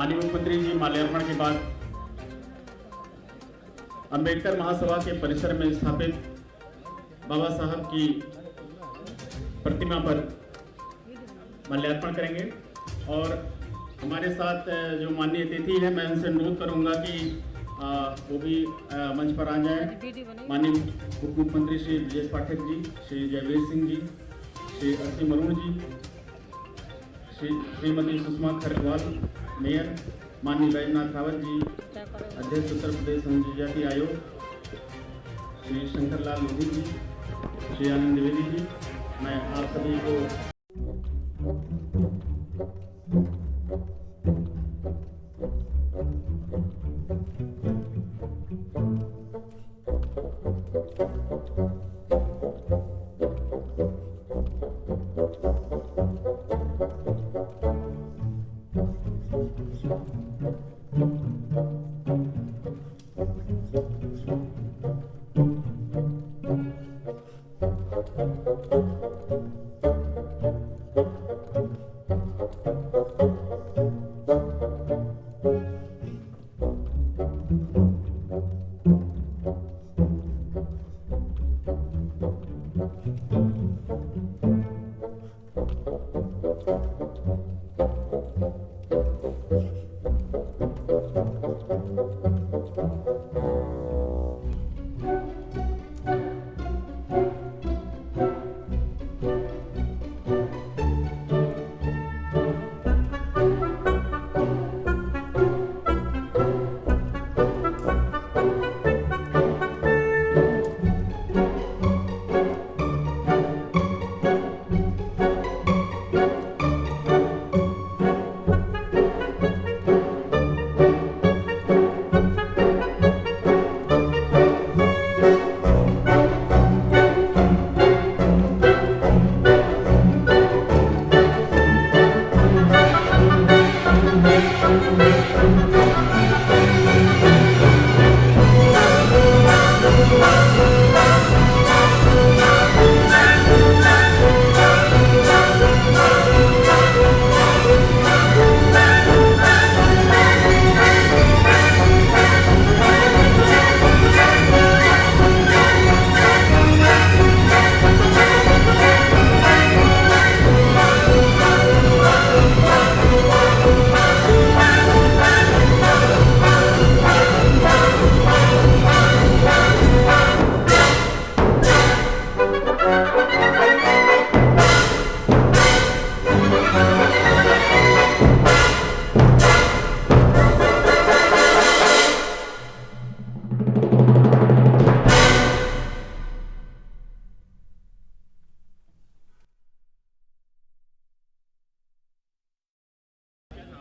माननीय मुख्यमंत्री जी माल्यार्पण के बाद अंबेडकर महासभा के परिसर में स्थापित बाबा साहब की प्रतिमा पर माल्यार्पण करेंगे। और हमारे साथ जो माननीय अतिथि है, मैं उनसे अनुरोध करूंगा कि वो भी मंच पर आ जाए। माननीय उप मुख्यमंत्री श्री ब्रजेश पाठक जी, श्री जयवीर सिंह जी, श्री असीम अरुण जी, श्रीमती सुषमा खरगवाल मेयर, माननीय बैजनाथ रावत जी अध्यक्ष उत्तर प्रदेश अनुसूचित जाति आयोग, श्री शंकर लाल मोदी जी, श्री आनंद द्विवेदी जी, मैं आप सभी को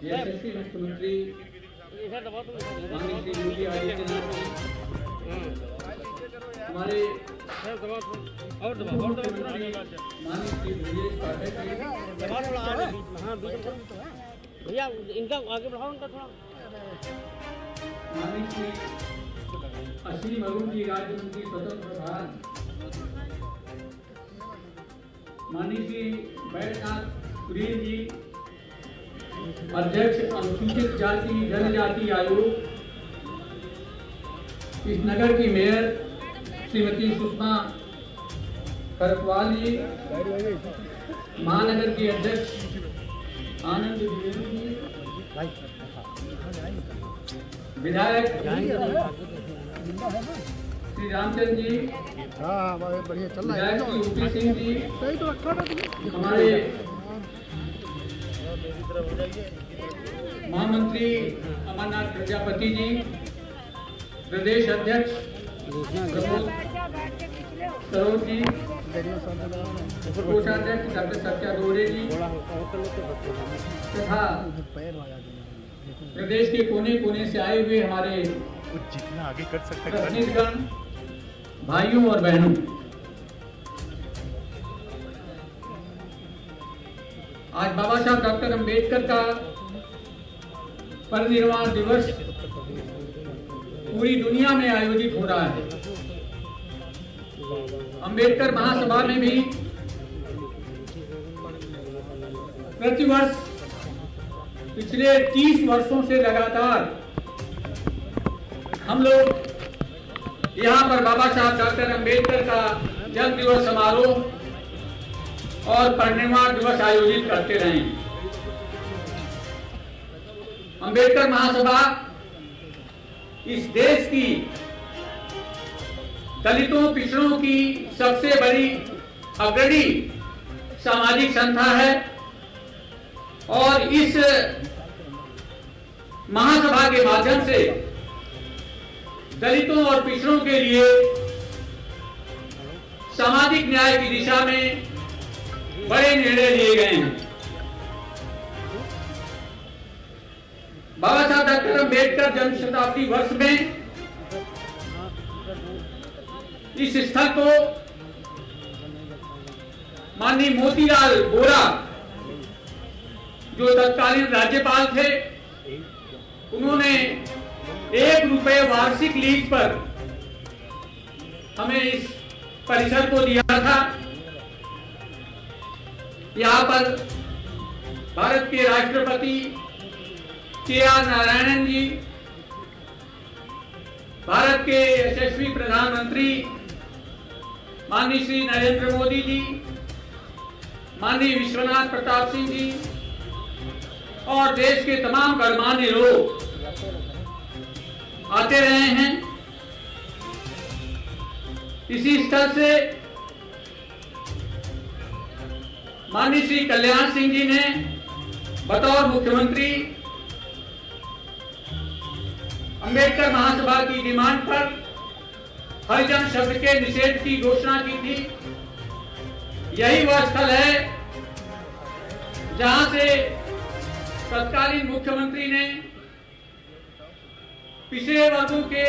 यशस्वी मुख्यमंत्री माननीय श्री योगी आदित्यनाथ जी, हमारे माननीय श्री ब्रजेश पाठक जी, भैया इनका आगे बढ़ाओ, उनका थोड़ा, माननीय श्री असीम अरुण जी राज्य मंत्री स्वतंत्र प्रभार, माननीय श्री बैजनाथ सुरेश जी अध्यक्ष अनुसूचित जाति जनजाति आयोग, इस नगर की मेयर श्रीमती सुषमा खरगवाल जी, महानगर के अध्यक्ष आनंद द्विवेदी जी, विधायक श्री रामचंद्र जी, बढ़िया चल रहा है, विधायक श्री यूपी सिंह जी, सही तो रखा ना, हमारे महामंत्री अमरनाथ प्रजापति जी, प्रदेश अध्यक्ष सरोज जी, कोषाध्यक्ष डॉक्टर सत्या दोहरे जी तथा प्रदेश के कोने कोने से आए हुए हमारे जितना आगे कर सकते प्रतिनिधिगण, भाइयों और बहनों, आज बाबा साहब डॉक्टर अंबेडकर का परिनिर्वाण दिवस पूरी दुनिया में आयोजित हो रहा है। अंबेडकर महासभा में भी प्रतिवर्ष पिछले 30 वर्षों से लगातार हम लोग यहाँ पर बाबा साहब डॉक्टर अंबेडकर का जन्म दिवस समारोह और परिनिर्वाण दिवस आयोजित करते रहे। अंबेडकर महासभा इस देश की दलितों पिछड़ों की सबसे बड़ी अग्रणी सामाजिक संस्था है और इस महासभा के माध्यम से दलितों और पिछड़ों के लिए सामाजिक न्याय की दिशा में बड़े निर्णय लिए गए हैं। बाबा साहब डॉक्टर अंबेडकर जन्म शताब्दी वर्ष में इस स्थल को माननीय मोतीलाल वोरा जो तत्कालीन राज्यपाल थे, उन्होंने ₹1 वार्षिक लीज पर हमें इस परिसर को दिया था। यहाँ पर भारत के राष्ट्रपति KR नारायणन जी, भारत के यशस्वी प्रधानमंत्री माननीय श्री नरेंद्र मोदी जी, माननीय विश्वनाथ प्रताप सिंह जी और देश के तमाम गणमान्य लोग आते रहे हैं। इसी स्थल से माननीय श्री कल्याण सिंह जी ने बतौर मुख्यमंत्री अंबेडकर महासभा की डिमांड पर हरिजन शब्द के निषेध की घोषणा की थी। यही वह स्थल है जहां से तत्कालीन मुख्यमंत्री ने पिछड़े वर्गों के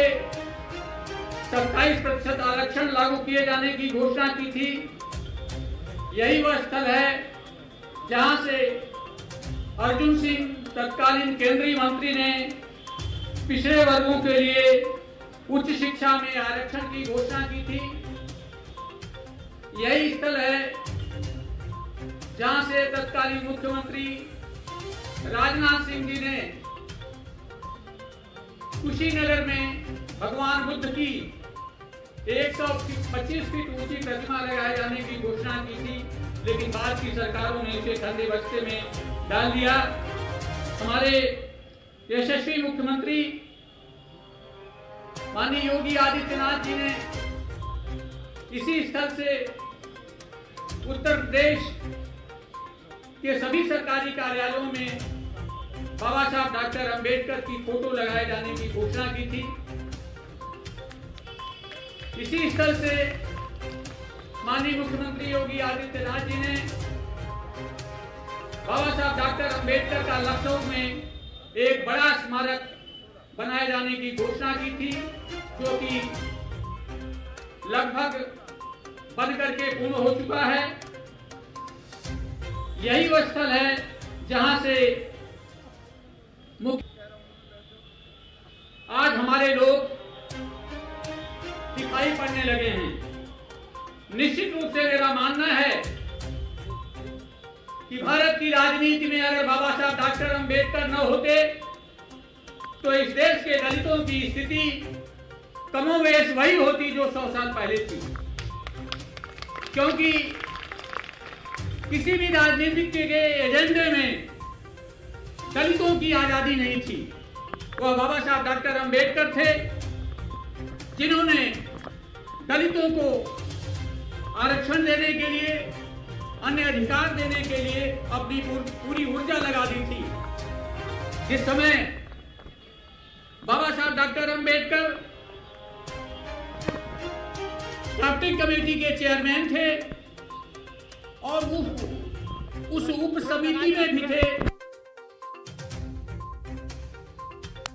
27% आरक्षण लागू किए जाने की घोषणा की थी। यही वह स्थल है जहां से अर्जुन सिंह तत्कालीन केंद्रीय मंत्री ने पिछड़े वर्गों के लिए उच्च शिक्षा में आरक्षण की घोषणा की थी। यही स्थल है जहां से तत्कालीन मुख्यमंत्री राजनाथ सिंह जी ने कुशीनगर में भगवान बुद्ध की 125 फीट ऊंची प्रतिमा लगाए जाने की घोषणा की थी, लेकिन बाद की सरकारों ने इसे ठंडे बस्ते में डाल दिया। हमारे यशस्वी मुख्यमंत्री माननीय योगी आदित्यनाथ जी ने इसी स्थल से उत्तर प्रदेश के सभी सरकारी कार्यालयों में बाबा साहब डॉक्टर अंबेडकर की फोटो लगाए जाने की घोषणा की थी। इसी स्थल से माननीय मुख्यमंत्री योगी आदित्यनाथ जी ने बाबा साहब डॉक्टर अंबेडकर का लखनऊ में एक बड़ा स्मारक बनाए जाने की घोषणा की थी, जो कि लगभग बनकर के पूर्ण हो चुका है। यही वह स्थल है जहां से आज हमारे लोग दिखाई पड़ने लगे हैं। निश्चित रूप से मेरा मानना है कि भारत की राजनीति में अगर बाबा साहब डॉक्टर अंबेडकर न होते तो इस देश के दलितों की स्थिति कमोवेश वही होती जो 100 साल पहले थी, क्योंकि किसी भी राजनीतिक के एजेंडे में दलितों की आजादी नहीं थी। वह बाबा साहब डॉक्टर अंबेडकर थे जिन्होंने दलितों को आरक्षण देने के लिए, अन्य अधिकार देने के लिए अपनी पूरी ऊर्जा लगा दी थी। जिस समय बाबा साहब डॉक्टर अंबेडकर ड्राफ्टिंग कमेटी के चेयरमैन थे और उस उप समिति में भी थे,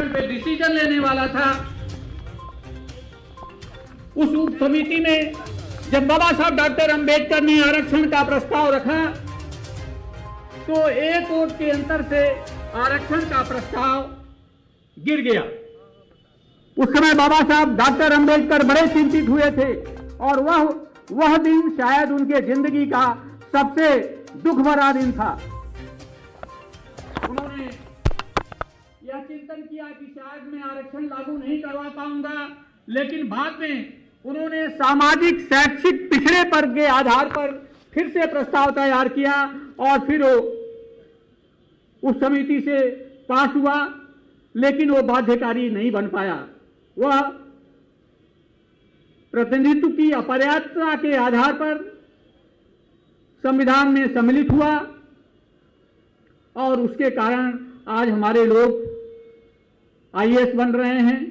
पे डिसीजन लेने वाला था। उस उप समिति में जब बाबा साहब डॉक्टर अंबेडकर ने आरक्षण का प्रस्ताव रखा तो एक वोट के अंतर से आरक्षण का प्रस्ताव गिर गया। उस समय बाबा साहब डॉक्टर अंबेडकर बड़े चिंतित हुए थे और वह दिन शायद उनके जिंदगी का सबसे दुख भरा दिन था। उन्होंने यह चिंतन किया कि शायद मैं आरक्षण लागू नहीं करवा पाऊंगा, लेकिन बाद में उन्होंने सामाजिक शैक्षिक पिछड़े वर्ग के आधार पर फिर से प्रस्ताव तैयार किया और फिर वो उस समिति से पास हुआ, लेकिन वो बाध्यकारी नहीं बन पाया। वह प्रतिनिधित्व की अपर्याप्तता के आधार पर संविधान में सम्मिलित हुआ और उसके कारण आज हमारे लोग आईएएस बन रहे हैं,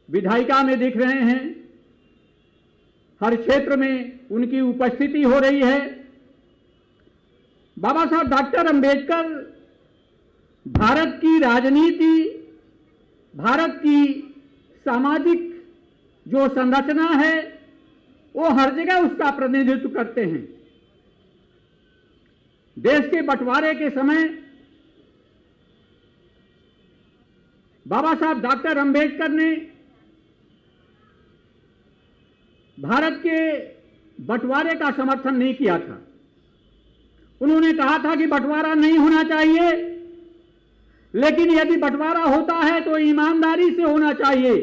विधायिका में दिख रहे हैं, हर क्षेत्र में उनकी उपस्थिति हो रही है। बाबा साहब डॉक्टर अंबेडकर भारत की राजनीति, भारत की सामाजिक जो संरचना है, वो हर जगह उसका प्रतिनिधित्व करते हैं। देश के बंटवारे के समय बाबा साहब डॉक्टर अंबेडकर ने भारत के बंटवारे का समर्थन नहीं किया था। उन्होंने कहा था कि बंटवारा नहीं होना चाहिए, लेकिन यदि बंटवारा होता है तो ईमानदारी से होना चाहिए।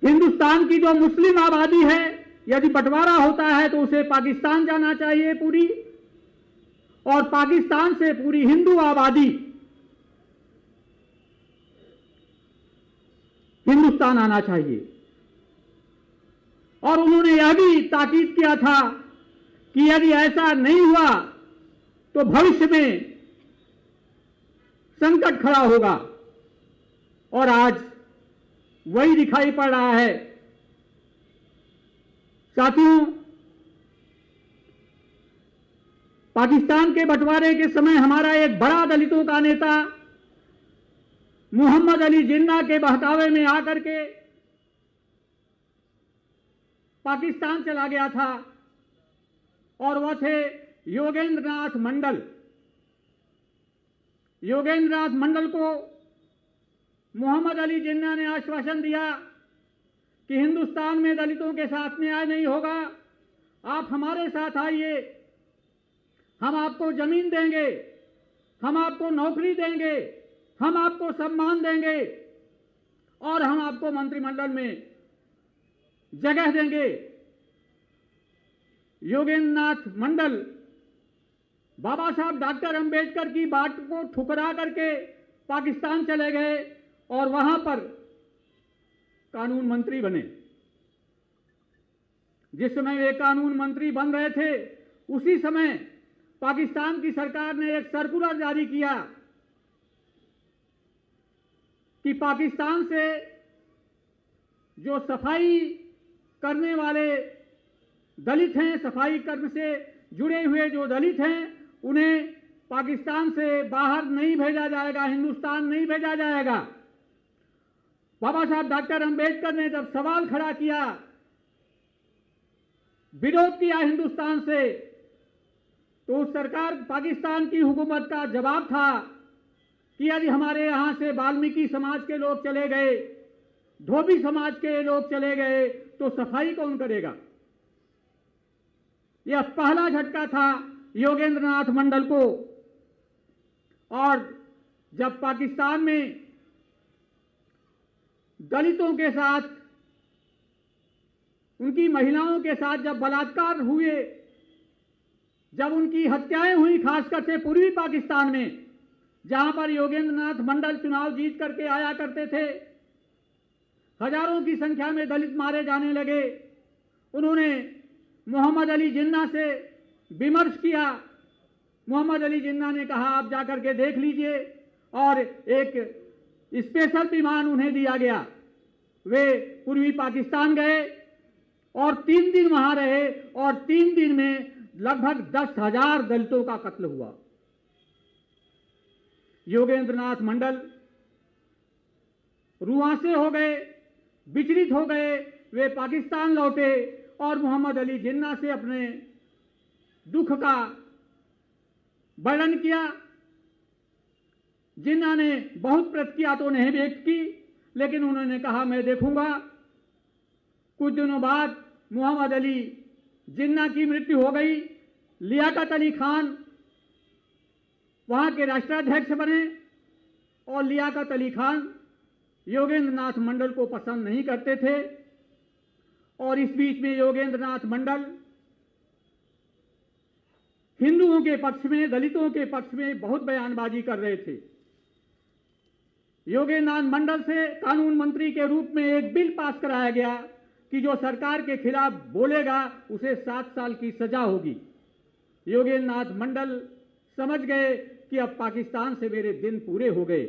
हिंदुस्तान की जो मुस्लिम आबादी है, यदि बंटवारा होता है तो उसे पाकिस्तान जाना चाहिए पूरी, और पाकिस्तान से पूरी हिंदू आबादी हिंदुस्तान आना चाहिए। और उन्होंने यह भी ताकीद किया था कि यदि ऐसा नहीं हुआ तो भविष्य में संकट खड़ा होगा, और आज वही दिखाई पड़ रहा है। साथियों, पाकिस्तान के बंटवारे के समय हमारा एक बड़ा दलितों का नेता मोहम्मद अली जिन्ना के बहकावे में आकर के पाकिस्तान चला गया था, और वह थे योगेंद्र नाथ मंडल। योगेंद्र नाथ मंडल को मोहम्मद अली जिन्ना ने आश्वासन दिया कि हिंदुस्तान में दलितों के साथ न्याय नहीं होगा, आप हमारे साथ आइए, हम आपको जमीन देंगे, हम आपको नौकरी देंगे, हम आपको सम्मान देंगे, और हम आपको मंत्रिमंडल में जगह देंगे। योगेंद्र नाथ मंडल बाबा साहब डॉक्टर अंबेडकर की बात को ठुकरा करके पाकिस्तान चले गए और वहां पर कानून मंत्री बने। जिस समय वे कानून मंत्री बन रहे थे, उसी समय पाकिस्तान की सरकार ने एक सर्कुलर जारी किया कि पाकिस्तान से जो सफाई करने वाले दलित हैं, सफाई कर्म से जुड़े हुए जो दलित हैं, उन्हें पाकिस्तान से बाहर नहीं भेजा जाएगा, हिंदुस्तान नहीं भेजा जाएगा। बाबा साहब डॉक्टर अंबेडकर ने जब सवाल खड़ा किया, विरोध किया हिंदुस्तान से, तो उस सरकार पाकिस्तान की हुकूमत का जवाब था कि यदि हमारे यहां से वाल्मीकि समाज के लोग चले गए, धोबी समाज के लोग चले गए, तो सफाई कौन करेगा। यह पहला झटका था योगेंद्र नाथ मंडल को। और जब पाकिस्तान में दलितों के साथ, उनकी महिलाओं के साथ जब बलात्कार हुए, जब उनकी हत्याएं हुई, खासकर से पूर्वी पाकिस्तान में, जहां पर योगेंद्र नाथ मंडल चुनाव जीत करके आया करते थे, हजारों की संख्या में दलित मारे जाने लगे। उन्होंने मोहम्मद अली जिन्ना से विमर्श किया। मोहम्मद अली जिन्ना ने कहा आप जाकर के देख लीजिए, और एक स्पेशल विमान उन्हें दिया गया। वे पूर्वी पाकिस्तान गए और 3 दिन वहां रहे, और 3 दिन में लगभग 10,000 दलितों का कत्ल हुआ। योगेंद्र नाथ मंडल रुआंसे हो गए, विचलित हो गए, वे पाकिस्तान लौटे और मोहम्मद अली जिन्ना से अपने दुख का वर्णन किया। जिन्ना ने बहुत प्रतिक्रिया तो नहीं व्यक्त की, लेकिन उन्होंने कहा मैं देखूंगा। कुछ दिनों बाद मोहम्मद अली जिन्ना की मृत्यु हो गई। लियाकत अली खान वहां के राष्ट्राध्यक्ष बने और लियाकत अली खान योगेंद्र नाथ मंडल को पसंद नहीं करते थे और इस बीच में योगेंद्र नाथ मंडल हिंदुओं के पक्ष में, दलितों के पक्ष में बहुत बयानबाजी कर रहे थे। योगेंद्र नाथ मंडल से कानून मंत्री के रूप में एक बिल पास कराया गया कि जो सरकार के खिलाफ बोलेगा उसे 7 साल की सजा होगी। योगेंद्र नाथ मंडल समझ गए कि अब पाकिस्तान से मेरे दिन पूरे हो गए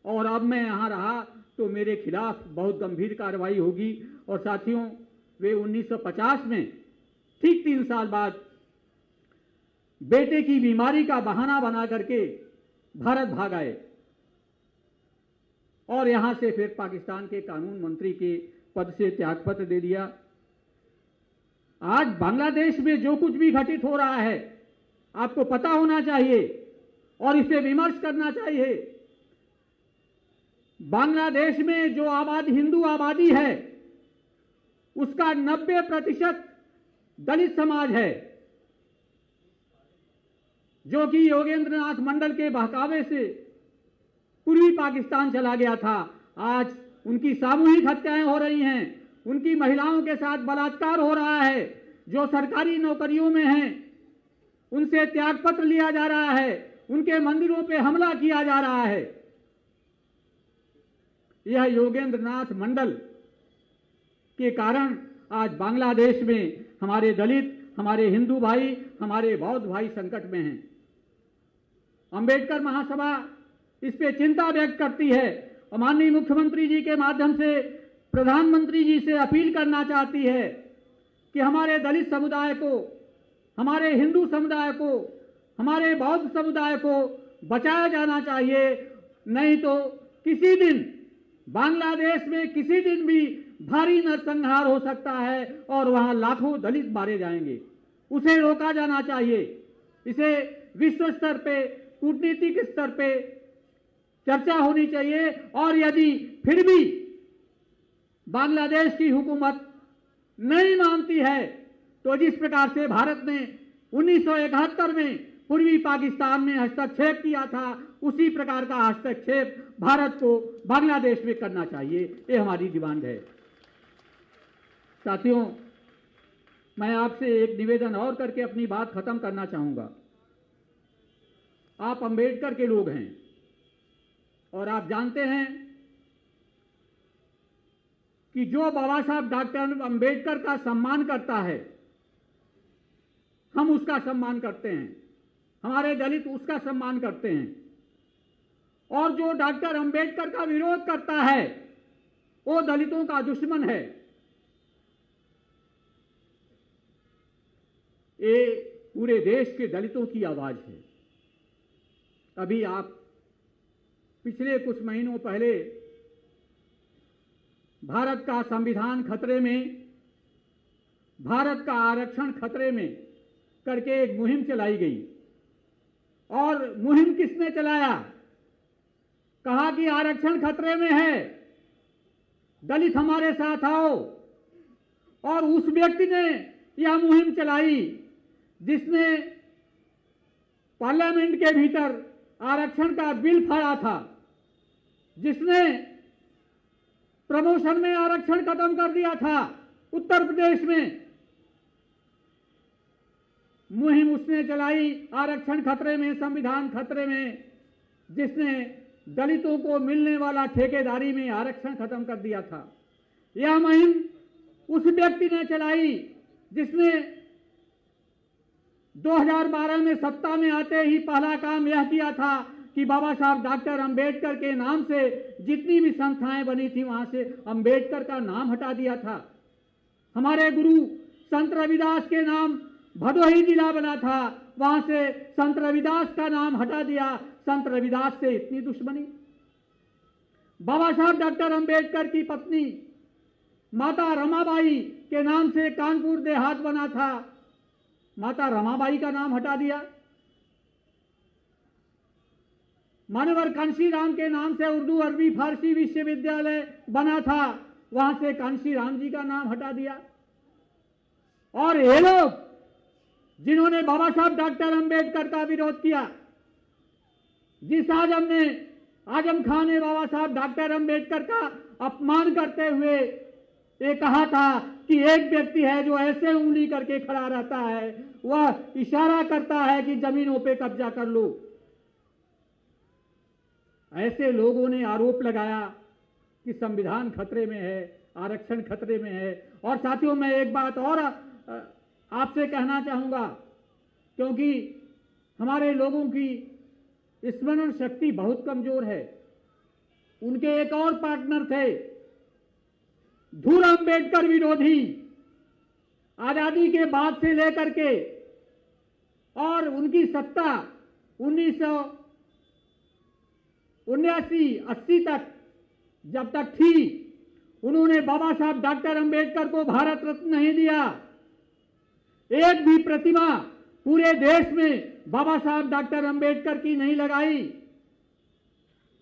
और अब मैं यहां रहा तो मेरे खिलाफ बहुत गंभीर कार्रवाई होगी। और साथियों, वे 1950 में ठीक 3 साल बाद बेटे की बीमारी का बहाना बना करके भारत भाग आए और यहां से फिर पाकिस्तान के कानून मंत्री के पद से त्यागपत्र दे दिया। आज बांग्लादेश में जो कुछ भी घटित हो रहा है आपको पता होना चाहिए और इसे विमर्श करना चाहिए। बांग्लादेश में जो हिंदू आबादी है उसका 90% दलित समाज है, जो कि योगेंद्र नाथ मंडल के बहकावे से पूर्वी पाकिस्तान चला गया था। आज उनकी सामूहिक हत्याएं हो रही हैं, उनकी महिलाओं के साथ बलात्कार हो रहा है, जो सरकारी नौकरियों में हैं उनसे त्यागपत्र लिया जा रहा है, उनके मंदिरों पे हमला किया जा रहा है। यह योगेंद्र नाथ मंडल के कारण आज बांग्लादेश में हमारे दलित, हमारे हिंदू भाई, हमारे बौद्ध भाई संकट में हैं। अंबेडकर महासभा इस पे चिंता व्यक्त करती है और माननीय मुख्यमंत्री जी के माध्यम से प्रधानमंत्री जी से अपील करना चाहती है कि हमारे दलित समुदाय को, हमारे हिंदू समुदाय को, हमारे बौद्ध समुदाय को बचाया जाना चाहिए। नहीं तो किसी दिन बांग्लादेश में किसी दिन भी भारी नरसंहार हो सकता है और वहां लाखों दलित मारे जाएंगे। उसे रोका जाना चाहिए। इसे विश्व स्तर पे, कूटनीतिक स्तर पे चर्चा होनी चाहिए और यदि फिर भी बांग्लादेश की हुकूमत नहीं मानती है तो जिस प्रकार से भारत ने 1971 में पूर्वी पाकिस्तान में हस्तक्षेप किया था उसी प्रकार का हस्तक्षेप भारत को बांग्लादेश में करना चाहिए। ये हमारी डिमांड है। साथियों, मैं आपसे एक निवेदन और करके अपनी बात खत्म करना चाहूंगा। आप अंबेडकर के लोग हैं और आप जानते हैं कि जो बाबा साहब डॉक्टर अंबेडकर का सम्मान करता है हम उसका सम्मान करते हैं, हमारे दलित उसका सम्मान करते हैं, और जो डॉक्टर अंबेडकर का विरोध करता है वो दलितों का दुश्मन है। ये पूरे देश के दलितों की आवाज है। अभी आप पिछले कुछ महीनों पहले भारत का संविधान खतरे में, भारत का आरक्षण खतरे में करके एक मुहिम चलाई गई। और मुहिम किसने चलाया? कहा कि आरक्षण खतरे में है, दलित हमारे साथ आओ। और उस व्यक्ति ने यह मुहिम चलाई जिसने पार्लियामेंट के भीतर आरक्षण का बिल फाड़ा था, जिसने प्रमोशन में आरक्षण खत्म कर दिया था। उत्तर प्रदेश में मुहिम उसने चलाई आरक्षण खतरे में, संविधान खतरे में, जिसने दलितों को मिलने वाला ठेकेदारी में आरक्षण खत्म कर दिया था। यह मुहिम उस व्यक्ति ने चलाई जिसने 2012 में सत्ता में आते ही पहला काम यह किया था कि बाबा साहब डॉक्टर अंबेडकर के नाम से जितनी भी संस्थाएं बनी थी वहां से अंबेडकर का नाम हटा दिया था। हमारे गुरु संत रविदास के नाम भदोही जिला बना था, वहां से संत रविदास का नाम हटा दिया। संत रविदास से इतनी दुश्मनी। बाबा साहब डॉक्टर अंबेडकर की पत्नी माता रमाबाई के नाम से कानपुर देहात बना था, माता रमाबाई का नाम हटा दिया। मानवर कांशीराम के नाम से उर्दू अरबी फारसी विश्वविद्यालय बना था, वहां से कांशीराम जी का नाम हटा दिया। और ये लोग जिन्होंने बाबा साहब डॉक्टर अंबेडकर का विरोध किया, जिस आजम खान ने बाबा साहब डॉक्टर अंबेडकर का अपमान करते हुए ये कहा था कि एक व्यक्ति है जो ऐसे उंगली करके खड़ा रहता है, वह इशारा करता है कि जमीनों पे कब्जा कर लो। ऐसे लोगों ने आरोप लगाया कि संविधान खतरे में है, आरक्षण खतरे में है। और साथियों, मैं एक बात और आपसे कहना चाहूंगा, क्योंकि हमारे लोगों की स्मरण शक्ति बहुत कमजोर है। उनके एक और पार्टनर थे, धूर अंबेडकर विरोधी, आजादी के बाद से लेकर के, और उनकी सत्ता 1979-80 तक जब तक थी, उन्होंने बाबा साहब डॉक्टर अंबेडकर को भारत रत्न नहीं दिया। एक भी प्रतिमा पूरे देश में बाबा साहब डॉक्टर अंबेडकर की नहीं लगाई।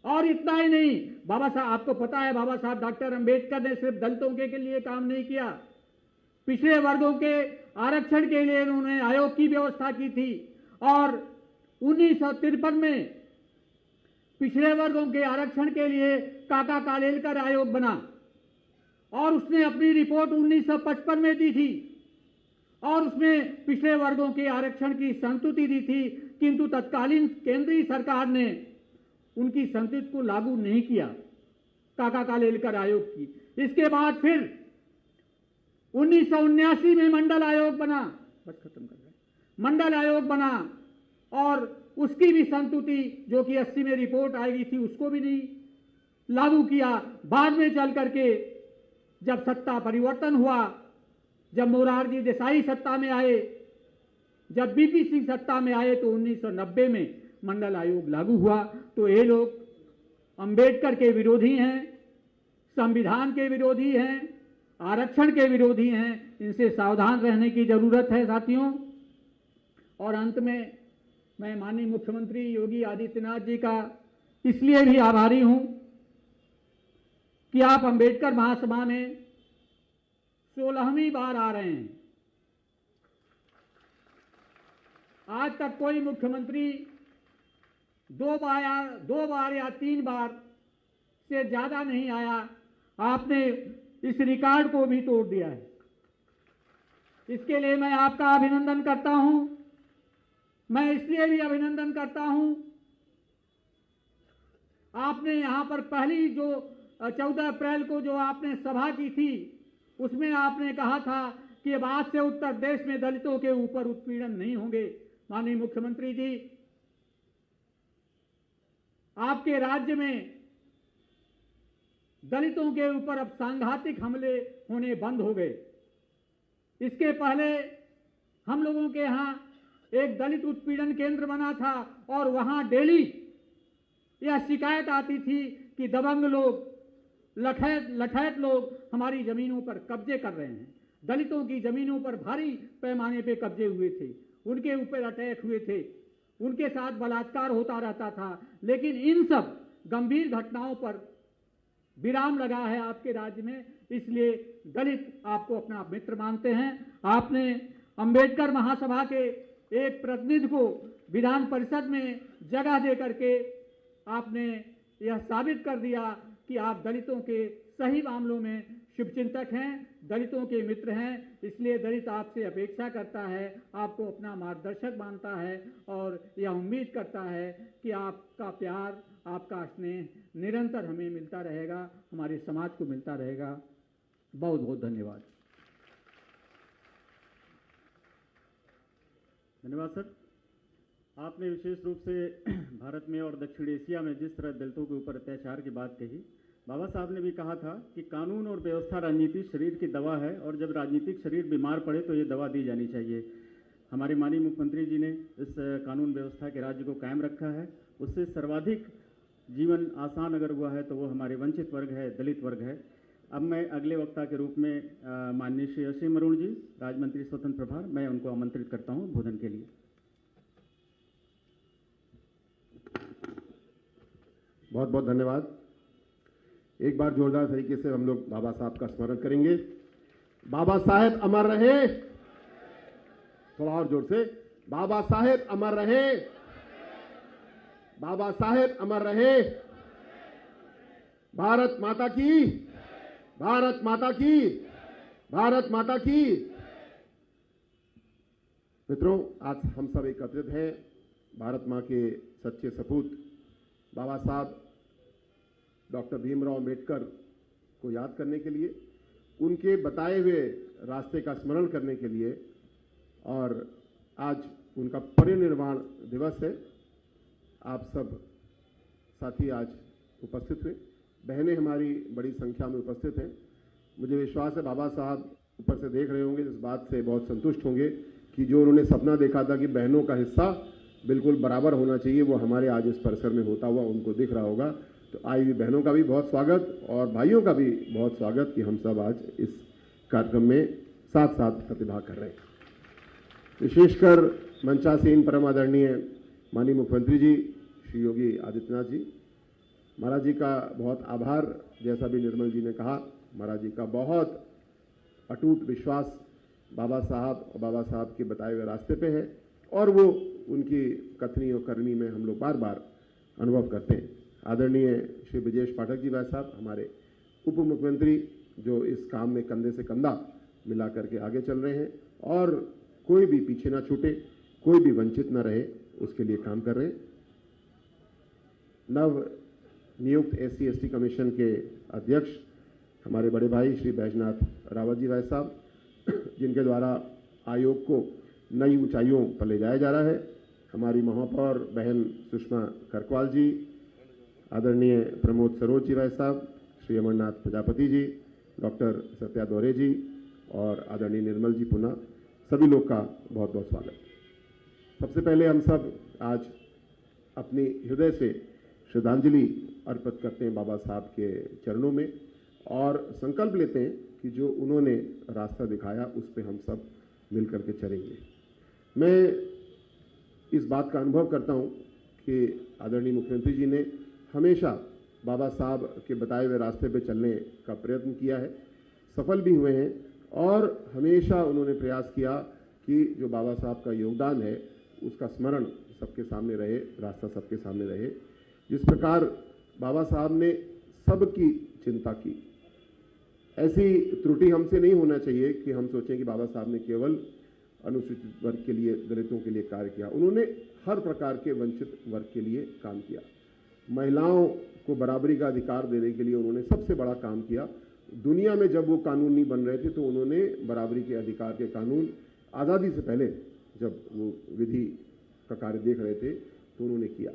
और इतना ही नहीं, बाबा साहब, आपको पता है, बाबा साहब डॉक्टर अंबेडकर ने सिर्फ दलितों के लिए काम नहीं किया, पिछड़े वर्गों के आरक्षण के लिए उन्होंने आयोग की व्यवस्था की थी। और 1953 में पिछड़े वर्गों के आरक्षण के लिए काका कालेलकर आयोग बना, और उसने अपनी रिपोर्ट 1955 में दी थी, और उसमें पिछड़े वर्गों के आरक्षण की संस्तुति दी थी। किंतु तत्कालीन केंद्रीय सरकार ने उनकी संस्तुति को लागू नहीं किया, काका कालेलकर आयोग की। इसके बाद फिर 1979 में मंडल आयोग बना, बस खत्म कर रहे हैं, मंडल आयोग बना, और उसकी भी संस्तुति जो कि 80 में रिपोर्ट आएगी थी, उसको भी नहीं लागू किया। बाद में चल करके जब सत्ता परिवर्तन हुआ, जब मोरारजी देसाई सत्ता में आए, जब बीपी सिंह सत्ता में आए, तो 1990 में मंडल आयोग लागू हुआ। तो ये लोग अंबेडकर के विरोधी हैं, संविधान के विरोधी हैं, आरक्षण के विरोधी हैं। इनसे सावधान रहने की जरूरत है साथियों। और अंत में मैं माननीय मुख्यमंत्री योगी आदित्यनाथ जी का इसलिए भी आभारी हूं कि आप अंबेडकर महासभा में 16वीं बार आ रहे हैं। आज तक कोई मुख्यमंत्री दो बार या 3 बार से ज्यादा नहीं आया। आपने इस रिकॉर्ड को भी तोड़ दिया है। इसके लिए मैं आपका अभिनंदन करता हूं। मैं इसलिए भी अभिनंदन करता हूं, आपने यहां पर पहली जो 14 अप्रैल को जो आपने सभा की थी, उसमें आपने कहा था कि अब आज से उत्तर प्रदेश में दलितों के ऊपर उत्पीड़न नहीं होंगे। माननीय मुख्यमंत्री जी, आपके राज्य में दलितों के ऊपर अब सांघातिक हमले होने बंद हो गए। इसके पहले हम लोगों के यहां एक दलित उत्पीड़न केंद्र बना था, और वहां डेली यह शिकायत आती थी कि दबंग लोग, लठैत लोग हमारी जमीनों पर कब्जे कर रहे हैं। दलितों की जमीनों पर भारी पैमाने पे कब्जे हुए थे, उनके ऊपर अटैक हुए थे, उनके साथ बलात्कार होता रहता था। लेकिन इन सब गंभीर घटनाओं पर विराम लगा है आपके राज्य में, इसलिए दलित आपको अपना मित्र मानते हैं। आपने अंबेडकर महासभा के एक प्रतिनिधि को विधान परिषद में जगह दे करके आपने यह साबित कर दिया कि आप दलितों के सही मामलों में शुभचिंतक हैं, दलितों के मित्र हैं। इसलिए दलित आपसे अपेक्षा करता है, आपको अपना मार्गदर्शक मानता है, और यह उम्मीद करता है कि आपका प्यार, आपका स्नेह निरंतर हमें मिलता रहेगा, हमारे समाज को मिलता रहेगा। बहुत बहुत धन्यवाद। धन्यवाद सर। आपने विशेष रूप से भारत में और दक्षिण एशिया में जिस तरह दलितों के ऊपर अत्याचार की बात कही, बाबा साहब ने भी कहा था कि कानून और व्यवस्था राजनीतिक शरीर की दवा है, और जब राजनीतिक शरीर बीमार पड़े तो ये दवा दी जानी चाहिए। हमारे माननीय मुख्यमंत्री जी ने इस कानून व्यवस्था के राज्य को कायम रखा है। उससे सर्वाधिक जीवन आसान अगर हुआ है तो वो हमारे वंचित वर्ग है, दलित वर्ग है। अब मैं अगले वक्ता के रूप में माननीय श्री असीम अरुण जी, राज्य मंत्री स्वतंत्र प्रभार, मैं उनको आमंत्रित करता हूँ भोजन के लिए। बहुत बहुत धन्यवाद। एक बार जोरदार तरीके से हम लोग बाबा साहब का स्मरण करेंगे। बाबा साहेब अमर रहे। थोड़ा और जोर से, बाबा साहेब अमर रहे। बाबा साहेब अमर रहे। भारत माता की, भारत माता की, भारत माता की। मित्रों, आज हम सब एकत्रित हैं भारत मां के सच्चे सपूत बाबा साहब डॉक्टर भीमराव अंबेडकर को याद करने के लिए, उनके बताए हुए रास्ते का स्मरण करने के लिए, और आज उनका परिनिर्वाण दिवस है। आप सब साथी आज उपस्थित हुए, बहनें हमारी बड़ी संख्या में उपस्थित हैं। मुझे विश्वास है बाबा साहब ऊपर से देख रहे होंगे, इस बात से बहुत संतुष्ट होंगे कि जो उन्होंने सपना देखा था कि बहनों का हिस्सा बिल्कुल बराबर होना चाहिए, वो हमारे आज इस परिसर में होता हुआ उनको दिख रहा होगा। तो आई हुई बहनों का भी बहुत स्वागत और भाइयों का भी बहुत स्वागत कि हम सब आज इस कार्यक्रम में साथ साथ प्रतिभाग कर रहे हैं। विशेषकर मंचासीन परम आदरणीय माननीय मुख्यमंत्री जी श्री योगी आदित्यनाथ जी, महाराज जी का बहुत आभार। जैसा भी निर्मल जी ने कहा, महाराज जी का बहुत अटूट विश्वास बाबा साहब और बाबा साहब के बताए हुए रास्ते पे है, और वो उनकी कथनी और करनी में हम लोग बार बार अनुभव करते हैं। आदरणीय श्री ब्रजेश पाठक जी भाई साहब, हमारे उप मुख्यमंत्री, जो इस काम में कंधे से कंधा मिला करके आगे चल रहे हैं और कोई भी पीछे ना छूटे, कोई भी वंचित ना रहे, उसके लिए काम कर रहे हैं। नव नियुक्त SC/ST कमीशन के अध्यक्ष हमारे बड़े भाई श्री बैजनाथ रावत जी भाई साहब, जिनके द्वारा आयोग को नई ऊंचाइयों पर ले जाया जा रहा है। हमारी महापौर बहन सुषमा करकवाल जी, आदरणीय प्रमोद सरोज जी भाई साहब, श्री अमरनाथ प्रजापति जी, डॉक्टर सत्या दौरे जी और आदरणीय निर्मल जी पुनः, सभी लोग का बहुत बहुत स्वागत। सबसे पहले हम सब आज अपनी हृदय से श्रद्धांजलि अर्पित करते हैं बाबा साहब के चरणों में और संकल्प लेते हैं कि जो उन्होंने रास्ता दिखाया उस पर हम सब मिलकर के चलेंगे। मैं इस बात का अनुभव करता हूं कि आदरणीय मुख्यमंत्री जी ने हमेशा बाबा साहब के बताए हुए रास्ते पर चलने का प्रयत्न किया है, सफल भी हुए हैं, और हमेशा उन्होंने प्रयास किया कि जो बाबा साहब का योगदान है उसका स्मरण सबके सामने रहे, रास्ता सबके सामने रहे। जिस प्रकार बाबा साहब ने सबकी चिंता की, ऐसी त्रुटि हमसे नहीं होना चाहिए कि हम सोचें कि बाबा साहब ने केवल अनुसूचित वर्ग के लिए, दलितों के लिए कार्य किया। उन्होंने हर प्रकार के वंचित वर्ग के लिए काम किया। महिलाओं को बराबरी का अधिकार देने के लिए उन्होंने सबसे बड़ा काम किया। दुनिया में जब वो कानून नहीं बन रहे थे तो उन्होंने बराबरी के अधिकार के कानून आज़ादी से पहले, जब वो विधि का कार्य देख रहे थे, तो उन्होंने किया।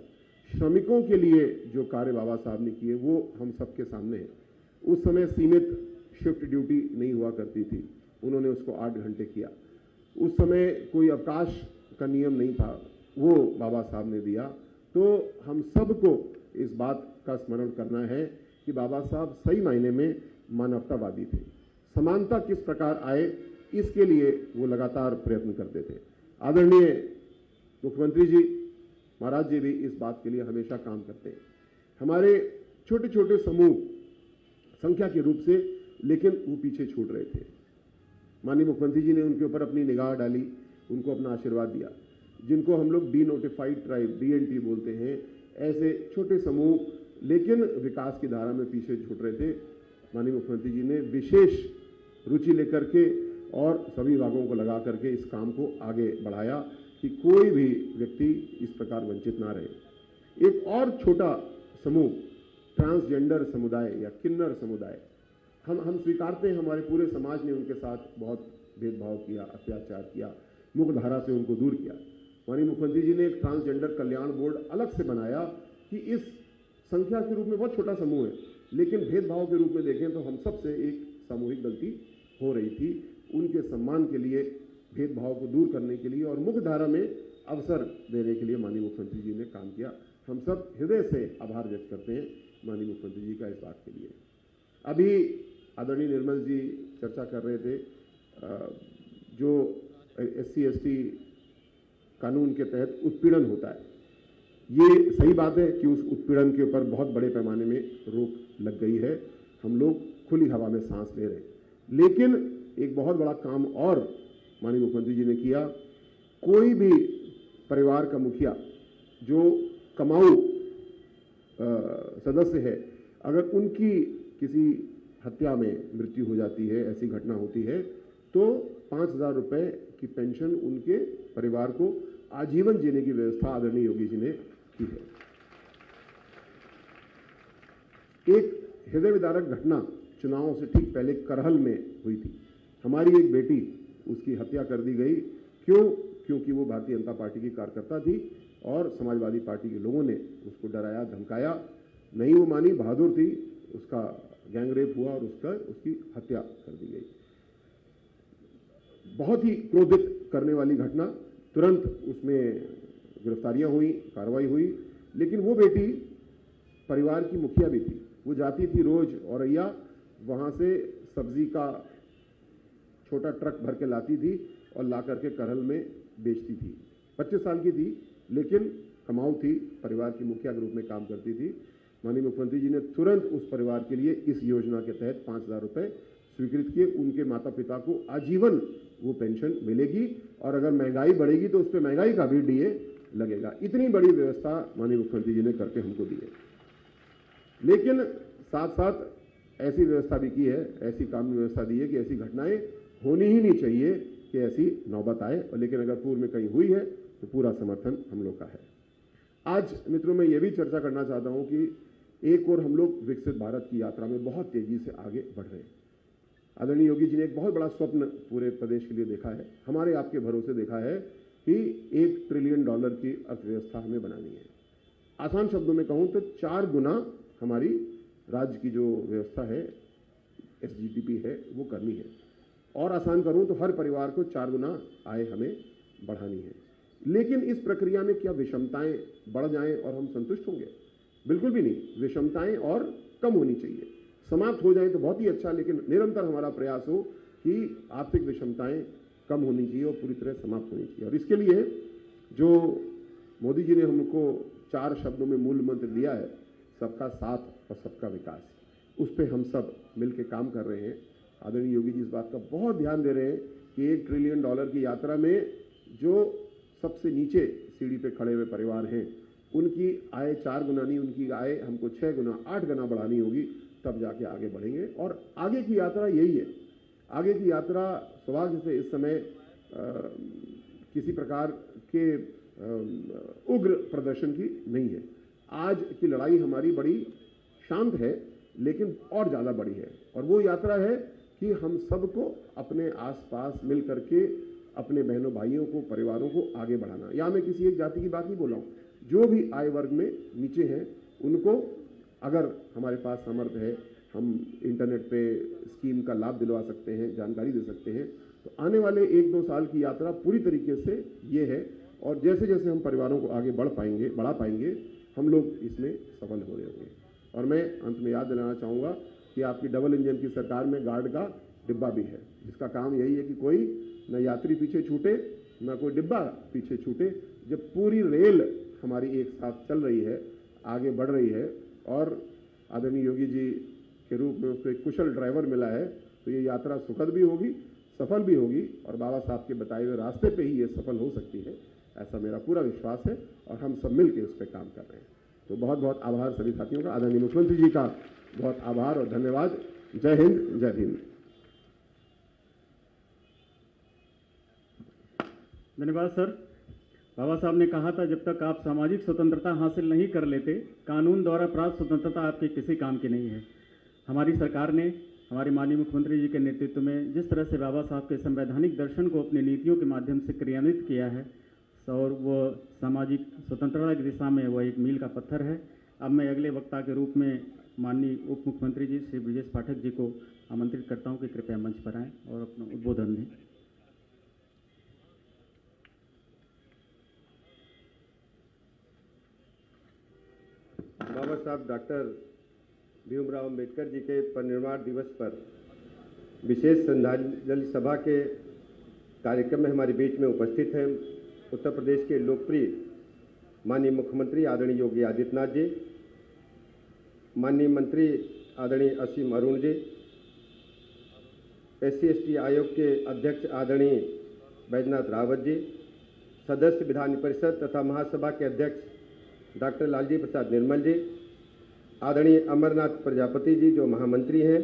श्रमिकों के लिए जो कार्य बाबा साहब ने किए वो हम सबके सामने है। उस समय सीमित शिफ्ट ड्यूटी नहीं हुआ करती थी, उन्होंने उसको 8 घंटे किया। उस समय कोई अवकाश का नियम नहीं था, वो बाबा साहब ने दिया। तो हम सबको इस बात का स्मरण करना है कि बाबा साहब सही मायने में मानवतावादी थे। समानता किस प्रकार आए, इसके लिए वो लगातार प्रयत्न करते थे। आदरणीय मुख्यमंत्री जी, महाराज जी भी इस बात के लिए हमेशा काम करते हैं। हमारे छोटे छोटे समूह संख्या के रूप से, लेकिन वो पीछे छूट रहे थे। माननीय मुख्यमंत्री जी ने उनके ऊपर अपनी निगाह डाली, उनको अपना आशीर्वाद दिया। जिनको हम लोग डीनोटिफाइड ट्राइब, DNT बोलते हैं, ऐसे छोटे समूह लेकिन विकास की धारा में पीछे छूट रहे थे, माननीय मुख्यमंत्री जी ने विशेष रुचि लेकर के और सभी विभागों को लगा करके इस काम को आगे बढ़ाया कि कोई भी व्यक्ति इस प्रकार वंचित ना रहे। एक और छोटा समूह ट्रांसजेंडर समुदाय या किन्नर समुदाय, हम स्वीकारते हैं, हमारे पूरे समाज ने उनके साथ बहुत भेदभाव किया, अत्याचार किया, मुख्य धारा से उनको दूर किया। माननीय मुख्यमंत्री जी ने एक ट्रांसजेंडर कल्याण बोर्ड अलग से बनाया कि इस संख्या के रूप में बहुत छोटा समूह है, लेकिन भेदभाव के रूप में देखें तो हम सबसे एक सामूहिक गलती हो रही थी। उनके सम्मान के लिए, भेदभाव को दूर करने के लिए और मुख्य धारा में अवसर देने के लिए माननीय मुख्यमंत्री जी ने काम किया। हम सब हृदय से आभार व्यक्त करते हैं माननीय मुख्यमंत्री जी का इस बात के लिए। अभी आदरणीय निर्मल जी चर्चा कर रहे थे, जो SC/ST कानून के तहत उत्पीड़न होता है, ये सही बात है कि उस उत्पीड़न के ऊपर बहुत बड़े पैमाने में रोक लग गई है। हम लोग खुली हवा में सांस ले रहे हैं, लेकिन एक बहुत बड़ा काम और माननीय मुख्यमंत्री जी ने किया। कोई भी परिवार का मुखिया जो कमाऊ सदस्य है, अगर उनकी किसी हत्या में मृत्यु हो जाती है, ऐसी घटना होती है, तो 5,000 रुपये की पेंशन उनके परिवार को आजीवन जीने की व्यवस्था आदरणीय योगी जी ने की है। एक हृदय विदारक घटना चुनावों से ठीक पहले करहल में हुई थी। हमारी एक बेटी, उसकी हत्या कर दी गई। क्योंकि वो भारतीय जनता पार्टी की कार्यकर्ता थी और समाजवादी पार्टी के लोगों ने उसको डराया धमकाया, नहीं वो मानी, बहादुर थी, उसका गैंग रेप हुआ और उसकी हत्या कर दी गई। बहुत ही क्रोधित करने वाली घटना। तुरंत उसमें गिरफ्तारियां हुई, कार्रवाई हुई, लेकिन वो बेटी परिवार की मुखिया भी थी। वो जाती थी रोज औरैया, वहां से सब्जी का छोटा ट्रक भर के लाती थी और ला करके करहल में बेचती थी। 25 साल की थी, लेकिन कमाऊ थी, परिवार की मुखिया के रूप में काम करती थी। माननीय मुख्यमंत्री जी ने तुरंत उस परिवार के लिए इस योजना के तहत 5,000 रुपये स्वीकृत किए। उनके माता पिता को आजीवन वो पेंशन मिलेगी और अगर महंगाई बढ़ेगी तो उस पर महंगाई का भी डीए लगेगा। इतनी बड़ी व्यवस्था माननीय मुख्यमंत्री जी ने करके हमको दी है। लेकिन साथ साथ ऐसी व्यवस्था भी की है, ऐसी कानून व्यवस्था दी है कि ऐसी घटनाएं होनी ही नहीं चाहिए कि ऐसी नौबत आए, और लेकिन अगर पूर्व में कहीं हुई है तो पूरा समर्थन हम लोग का है। आज मित्रों, मैं ये भी चर्चा करना चाहता हूं कि एक और हम लोग विकसित भारत की यात्रा में बहुत तेजी से आगे बढ़ रहे हैं। आदरणीय योगी जी ने एक बहुत बड़ा स्वप्न पूरे प्रदेश के लिए देखा है, हमारे आपके भरोसे देखा है कि $1 ट्रिलियन की अर्थव्यवस्था हमें बनानी है। आसान शब्दों में कहूं तो 4 गुना हमारी राज्य की जो व्यवस्था है, SGDP है, वो करनी है। और आसान करूं तो हर परिवार को 4 गुना आय हमें बढ़ानी है। लेकिन इस प्रक्रिया में क्या विषमताएं बढ़ जाएं और हम संतुष्ट होंगे? बिल्कुल भी नहीं। विषमताएं और कम होनी चाहिए। समाप्त हो जाए तो बहुत ही अच्छा, लेकिन निरंतर हमारा प्रयास हो कि आर्थिक विषमताएं कम होनी चाहिए और पूरी तरह समाप्त होनी चाहिए। और इसके लिए जो मोदी जी ने हमको 4 शब्दों में मूल मंत्र दिया है, सबका साथ और सबका विकास, उस पर हम सब मिलकर काम कर रहे हैं। आदरणीय योगी जी इस बात का बहुत ध्यान दे रहे हैं कि $1 ट्रिलियन की यात्रा में जो सबसे नीचे सीढ़ी पे खड़े हुए परिवार हैं, उनकी आय 4 गुना नहीं, उनकी आय हमको 6 गुना 8 गुना बढ़ानी होगी, तब जाके आगे बढ़ेंगे। और आगे की यात्रा यही है। आगे की यात्रा सौभाग्य से इस समय किसी प्रकार के उग्र प्रदर्शन की नहीं है। आज की लड़ाई हमारी बड़ी शांत है, लेकिन और ज़्यादा बड़ी है। और वो यात्रा है कि हम सबको अपने आसपास मिल करके अपने बहनों भाइयों को, परिवारों को आगे बढ़ाना। या मैं किसी एक जाति की बात नहीं बोल रहा हूँ, जो भी आय वर्ग में नीचे हैं उनको अगर हमारे पास सामर्थ्य है, हम इंटरनेट पे स्कीम का लाभ दिलवा सकते हैं, जानकारी दे सकते हैं। तो आने वाले 1-2 साल की यात्रा पूरी तरीके से ये है। और जैसे जैसे हम परिवारों को आगे बढ़ा पाएंगे, हम लोग इसमें सफल हो रहे होंगे। और मैं अंत में याद दिलाना चाहूँगा कि आपकी डबल इंजन की सरकार में गार्ड का डिब्बा भी है, जिसका काम यही है कि कोई न यात्री पीछे छूटे, न कोई डिब्बा पीछे छूटे। जब पूरी रेल हमारी एक साथ चल रही है, आगे बढ़ रही है, और आदरणीय योगी जी के रूप में उसको एक कुशल ड्राइवर मिला है, तो ये यात्रा सुखद भी होगी, सफल भी होगी, और बाबा साहब के बताए हुए रास्ते पे ही ये सफल हो सकती है, ऐसा मेरा पूरा विश्वास है। और हम सब मिलकर उस पर काम कर रहे हैं। तो बहुत बहुत आभार सभी साथियों का। आदरणीय मुख्यमंत्री जी का बहुत आभार और धन्यवाद। जय हिंद, जय भीम। धन्यवाद सर। बाबा साहब ने कहा था, जब तक आप सामाजिक स्वतंत्रता हासिल नहीं कर लेते, कानून द्वारा प्राप्त स्वतंत्रता आपके किसी काम की नहीं है। हमारी सरकार ने हमारे माननीय मुख्यमंत्री जी के नेतृत्व में जिस तरह से बाबा साहब के संवैधानिक दर्शन को अपनी नीतियों के माध्यम से क्रियान्वित किया है, और वो सामाजिक स्वतंत्रता की दिशा में वह एक मील का पत्थर है। अब मैं अगले वक्ता के रूप में माननीय उप मुख्यमंत्री जी श्री ब्रजेश पाठक जी को आमंत्रित करता हूं कि कृपया मंच पर आएं और अपना उद्बोधन दें। बाबा साहब डॉक्टर भीमराव अम्बेडकर जी के परिनिर्वाण दिवस पर विशेष श्रद्धांजलि सभा के कार्यक्रम में हमारे बीच में उपस्थित हैं उत्तर प्रदेश के लोकप्रिय माननीय मुख्यमंत्री आदरणीय योगी आदित्यनाथ जी, माननीय मंत्री आदरणीय असीम अरुण जी, SC/ST आयोग के अध्यक्ष आदरणीय बैजनाथ रावत जी, सदस्य विधान परिषद तथा महासभा के अध्यक्ष डॉक्टर लालजी प्रसाद निर्मल जी, आदरणीय अमरनाथ प्रजापति जी जो महामंत्री हैं,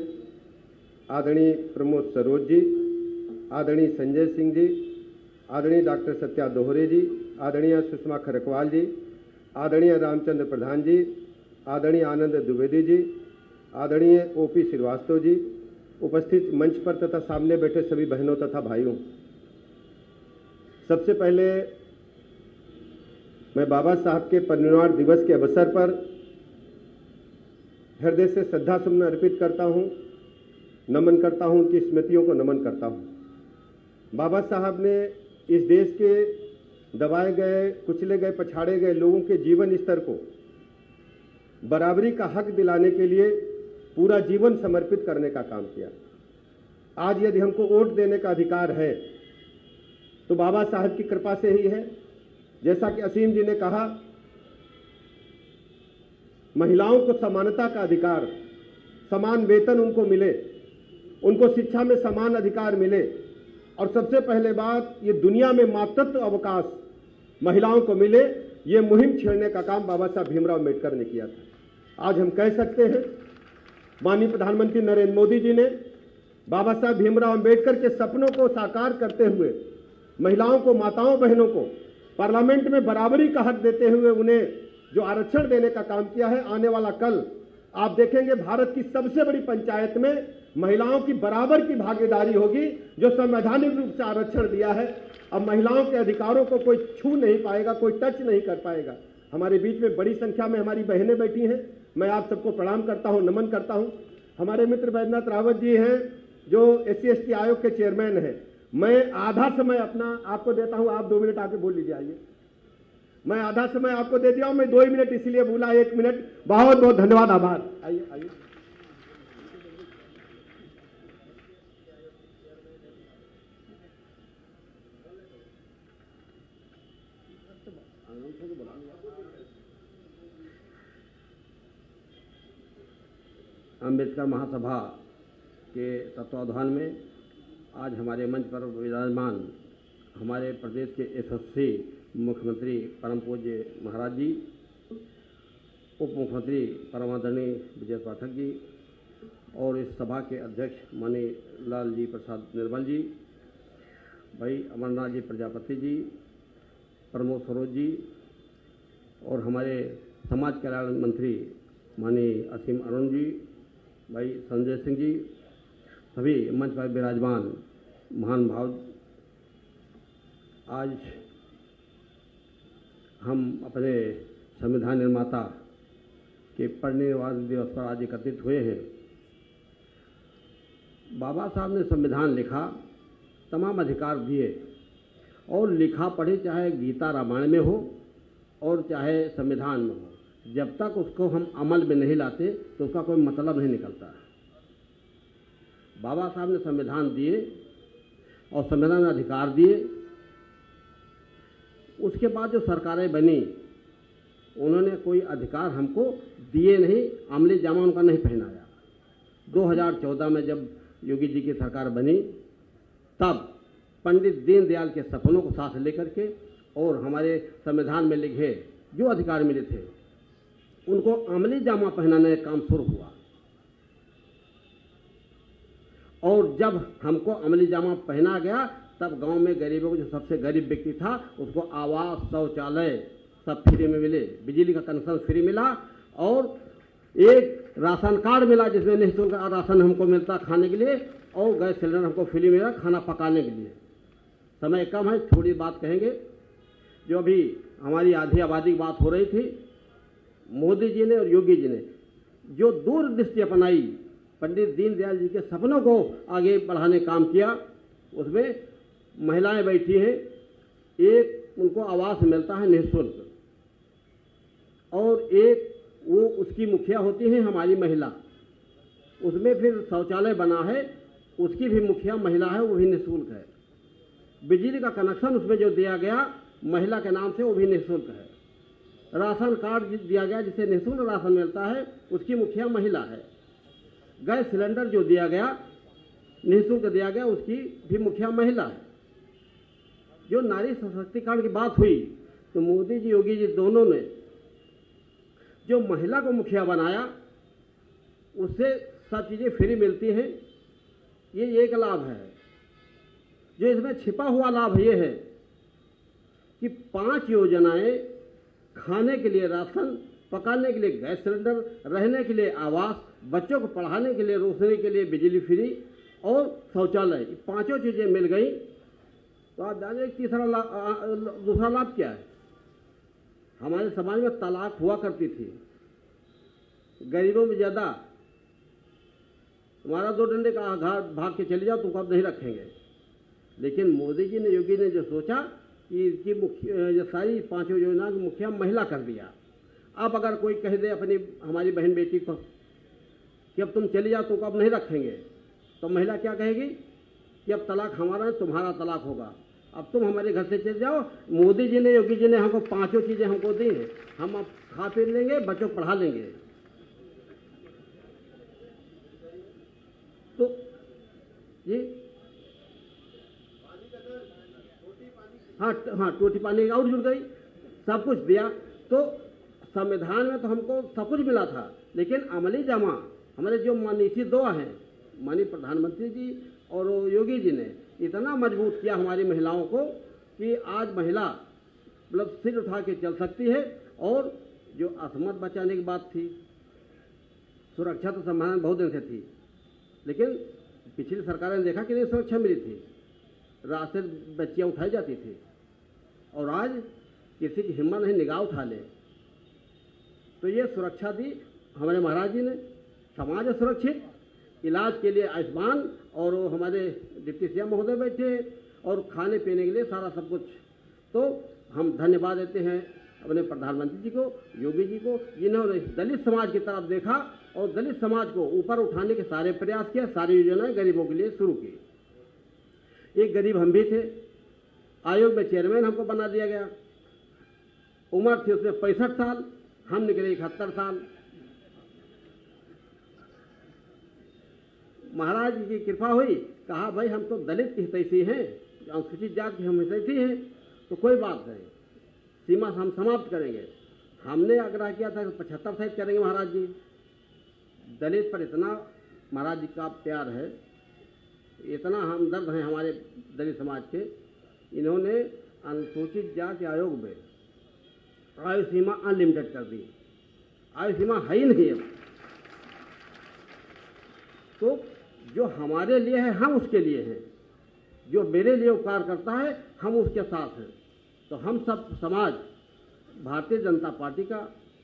आदरणीय प्रमोद सरोज जी, आदरणीय संजय सिंह जी, आदरणीय डॉक्टर सत्या दोहरे जी, आदरणीय सुषमा खरकवाल जी, आदरणीय रामचंद्र प्रधान जी, आदरणीय आनंद द्विवेदी जी, आदरणीय ओपी श्रीवास्तव जी, उपस्थित मंच पर तथा सामने बैठे सभी बहनों तथा भाइयों, सबसे पहले मैं बाबा साहब के परिनिर्वाण दिवस के अवसर पर हृदय से श्रद्धा सुमन अर्पित करता हूं, नमन करता हूं, उनकी स्मृतियों को नमन करता हूं। बाबा साहब ने इस देश के दबाए गए, कुचले गए, पछाड़े गए लोगों के जीवन स्तर को बराबरी का हक दिलाने के लिए पूरा जीवन समर्पित करने का काम किया। आज यदि हमको वोट देने का अधिकार है तो बाबा साहब की कृपा से ही है। जैसा कि असीम जी ने कहा, महिलाओं को समानता का अधिकार, समान वेतन उनको मिले, उनको शिक्षा में समान अधिकार मिले, और सबसे पहले बात ये दुनिया में मातृत्व अवकाश महिलाओं को मिले, ये मुहिम छेड़ने का काम बाबा साहब भीमराव अम्बेडकर ने किया था। आज हम कह सकते हैं माननीय प्रधानमंत्री नरेंद्र मोदी जी ने बाबा साहब भीमराव अम्बेडकर के सपनों को साकार करते हुए महिलाओं को, माताओं बहनों को पार्लियामेंट में बराबरी का हक देते हुए उन्हें जो आरक्षण देने का काम किया है, आने वाला कल आप देखेंगे भारत की सबसे बड़ी पंचायत में महिलाओं की बराबर की भागीदारी होगी, जो संवैधानिक रूप से आरक्षण दिया है। अब महिलाओं के अधिकारों को कोई छू नहीं पाएगा, कोई टच नहीं कर पाएगा। हमारे बीच में बड़ी संख्या में हमारी बहनें बैठी हैं, मैं आप सबको प्रणाम करता हूं, नमन करता हूं। हमारे मित्र बैजनाथ रावत जी हैं जो SC/ST आयोग के चेयरमैन हैं। मैं आधा समय अपना आपको देता हूं, आप 2 मिनट आके बोल लीजिए। आइए, मैं आधा समय आपको दे दिया हूं, मैं 2 मिनट इसलिए बोला, 1 मिनट। बहुत बहुत धन्यवाद, आभार। आइए आइए। अम्बेडकर महासभा के तत्वावधान में आज हमारे मंच पर विराजमान हमारे प्रदेश के यशस्वी मुख्यमंत्री परम पूज्य महाराज जी, उप मुख्यमंत्री परम आदरणीय विजय पाठक जी और इस सभा के अध्यक्ष माननीय लाल जी प्रसाद निर्मल जी, भाई अमरनाथ जी प्रजापति जी, प्रमोद सरोज जी और हमारे समाज कल्याण मंत्री माननीय असीम अरुण जी, भाई संजय सिंह जी, सभी मंच पर विराजमान महान भाव, आज हम अपने संविधान निर्माता के परिनिर्वाण दिवस पर आज एकत्रित हुए हैं। बाबा साहब ने संविधान लिखा, तमाम अधिकार दिए, और लिखा पढ़े चाहे गीता रामायण में हो और चाहे संविधान में हो, जब तक उसको हम अमल में नहीं लाते तो उसका कोई मतलब नहीं निकलता है। बाबा साहब ने संविधान दिए और संविधान में अधिकार दिए। उसके बाद जो सरकारें बनी उन्होंने कोई अधिकार हमको दिए नहीं, अमली जामा उनका नहीं पहनाया। 2014 में जब योगी जी की सरकार बनी तब पंडित दीनदयाल के सपनों को साथ लेकर के और हमारे संविधान में लिखे जो अधिकार मिले थे उनको अमली जामा पहनाने का काम शुरू हुआ। और जब हमको अमली जामा पहना गया तब गांव में गरीबों को, जो सबसे गरीब व्यक्ति था, उसको आवास, शौचालय सब फ्री में मिले, बिजली का कनेक्शन फ्री मिला और एक राशन कार्ड मिला जिसमें निःशुल्क राशन हमको मिलता खाने के लिए, और गैस सिलेंडर हमको फ्री मिला खाना पकाने के लिए। समय कम है, थोड़ी बात कहेंगे। जो अभी हमारी आधी आबादी की बात हो रही थी, मोदी जी ने और योगी जी ने जो दूरदृष्टि अपनाई, पंडित दीनदयाल जी के सपनों को आगे बढ़ाने काम किया, उसमें महिलाएं बैठी हैं, एक उनको आवास मिलता है निःशुल्क, और एक वो उसकी मुखिया होती है हमारी महिला, उसमें फिर शौचालय बना है, उसकी भी मुखिया महिला है, वो भी निःशुल्क है। बिजली का कनेक्शन उसमें जो दिया गया महिला के नाम से, वो भी निःशुल्क है। राशन कार्ड दिया गया जिसे निःशुल्क राशन मिलता है, उसकी मुखिया महिला है। गैस सिलेंडर जो दिया गया, निःशुल्क दिया गया, उसकी भी मुखिया महिला है। जो नारी सशक्तिकरण की बात हुई तो मोदी जी, योगी जी दोनों ने जो महिला को मुखिया बनाया उससे सब चीज़ें फ्री मिलती हैं। ये एक लाभ है। जो इसमें छिपा हुआ लाभ ये है कि 5 योजनाएं, खाने के लिए राशन, पकाने के लिए गैस सिलेंडर, रहने के लिए आवास, बच्चों को पढ़ाने के लिए रोशनी के लिए बिजली फ्री और शौचालय, 5 चीज़ें मिल गई। तो आप जानिए दूसरा लाभ क्या है। हमारे समाज में तलाक हुआ करती थी, गरीबों में ज़्यादा। हमारा 2 डंडे का आघात भाग के चले जाओ, तुमको अब नहीं रखेंगे। लेकिन मोदी जी ने, योगी ने जो सोचा कि इसकी मुख्य सारी 5 योजना की मुखिया महिला कर दिया। अब अगर कोई कह दे अपनी हमारी बहन बेटी को कि अब तुम चली जाओ, तुमको अब नहीं रखेंगे, तो महिला क्या कहेगी कि अब तलाक हमारा है, तुम्हारा तलाक होगा, अब तुम हमारे घर से चले जाओ। मोदी जी ने, योगी जी ने हमको 5 चीज़ें हमको दी हैं, हम अब खा पी लेंगे, बच्चों को पढ़ा लेंगे। तो ये हाँ, टोटी पानी और जुड़ गई, सब कुछ दिया। तो संविधान में तो हमको सब कुछ मिला था, लेकिन अमली जमा हमारे जो नीति 2 हैं, माननीय प्रधानमंत्री जी और योगी जी ने इतना मजबूत किया हमारी महिलाओं को कि आज महिला मतलब सिर उठा के चल सकती है। और जो असमत बचाने की बात थी, सुरक्षा तो संभालना बहुत दिन से थी, लेकिन पिछली सरकारों ने देखा कि नहीं सुरक्षा मिली थी, रास्ते बच्चियाँ उठाई जाती थी। और आज किसी की हिम्मत नहीं निगाह उठा ले। तो ये सुरक्षा दी हमारे महाराज जी ने। समाज सुरक्षित, इलाज के लिए आयुष्मान, और हमारे डिप्टी सीएम महोदय बैठे हैं, और खाने पीने के लिए सारा सब कुछ। तो हम धन्यवाद देते हैं अपने प्रधानमंत्री जी को, योगी जी को, जिन्होंने दलित समाज की तरफ देखा और दलित समाज को ऊपर उठाने के सारे प्रयास किए, सारी योजनाएं गरीबों के लिए शुरू की। एक गरीब हम भी थे, आयोग में चेयरमैन हमको बना दिया गया। उम्र थी उसमें 65 साल, हम निकले 71 साल। महाराज जी की कृपा हुई, कहा भाई हम तो दलित की हितैषी हैं, अनुसूचित जाति की हम हितैषी हैं, तो कोई बात नहीं, सीमा हम समाप्त करेंगे। हमने आग्रह किया था कि 75% करेंगे महाराज जी। दलित पर इतना महाराज जी का प्यार है, इतना हमदर्द हैं हमारे दलित समाज के, इन्होंने अनुसूचित जाति आयोग में आयु सीमा अनलिमिटेड कर दी। आयु सीमा है ही नहीं अब। तो जो हमारे लिए है हम उसके लिए हैं, जो मेरे लिए उपकार करता है हम उसके साथ हैं। तो हम सब समाज भारतीय जनता पार्टी का,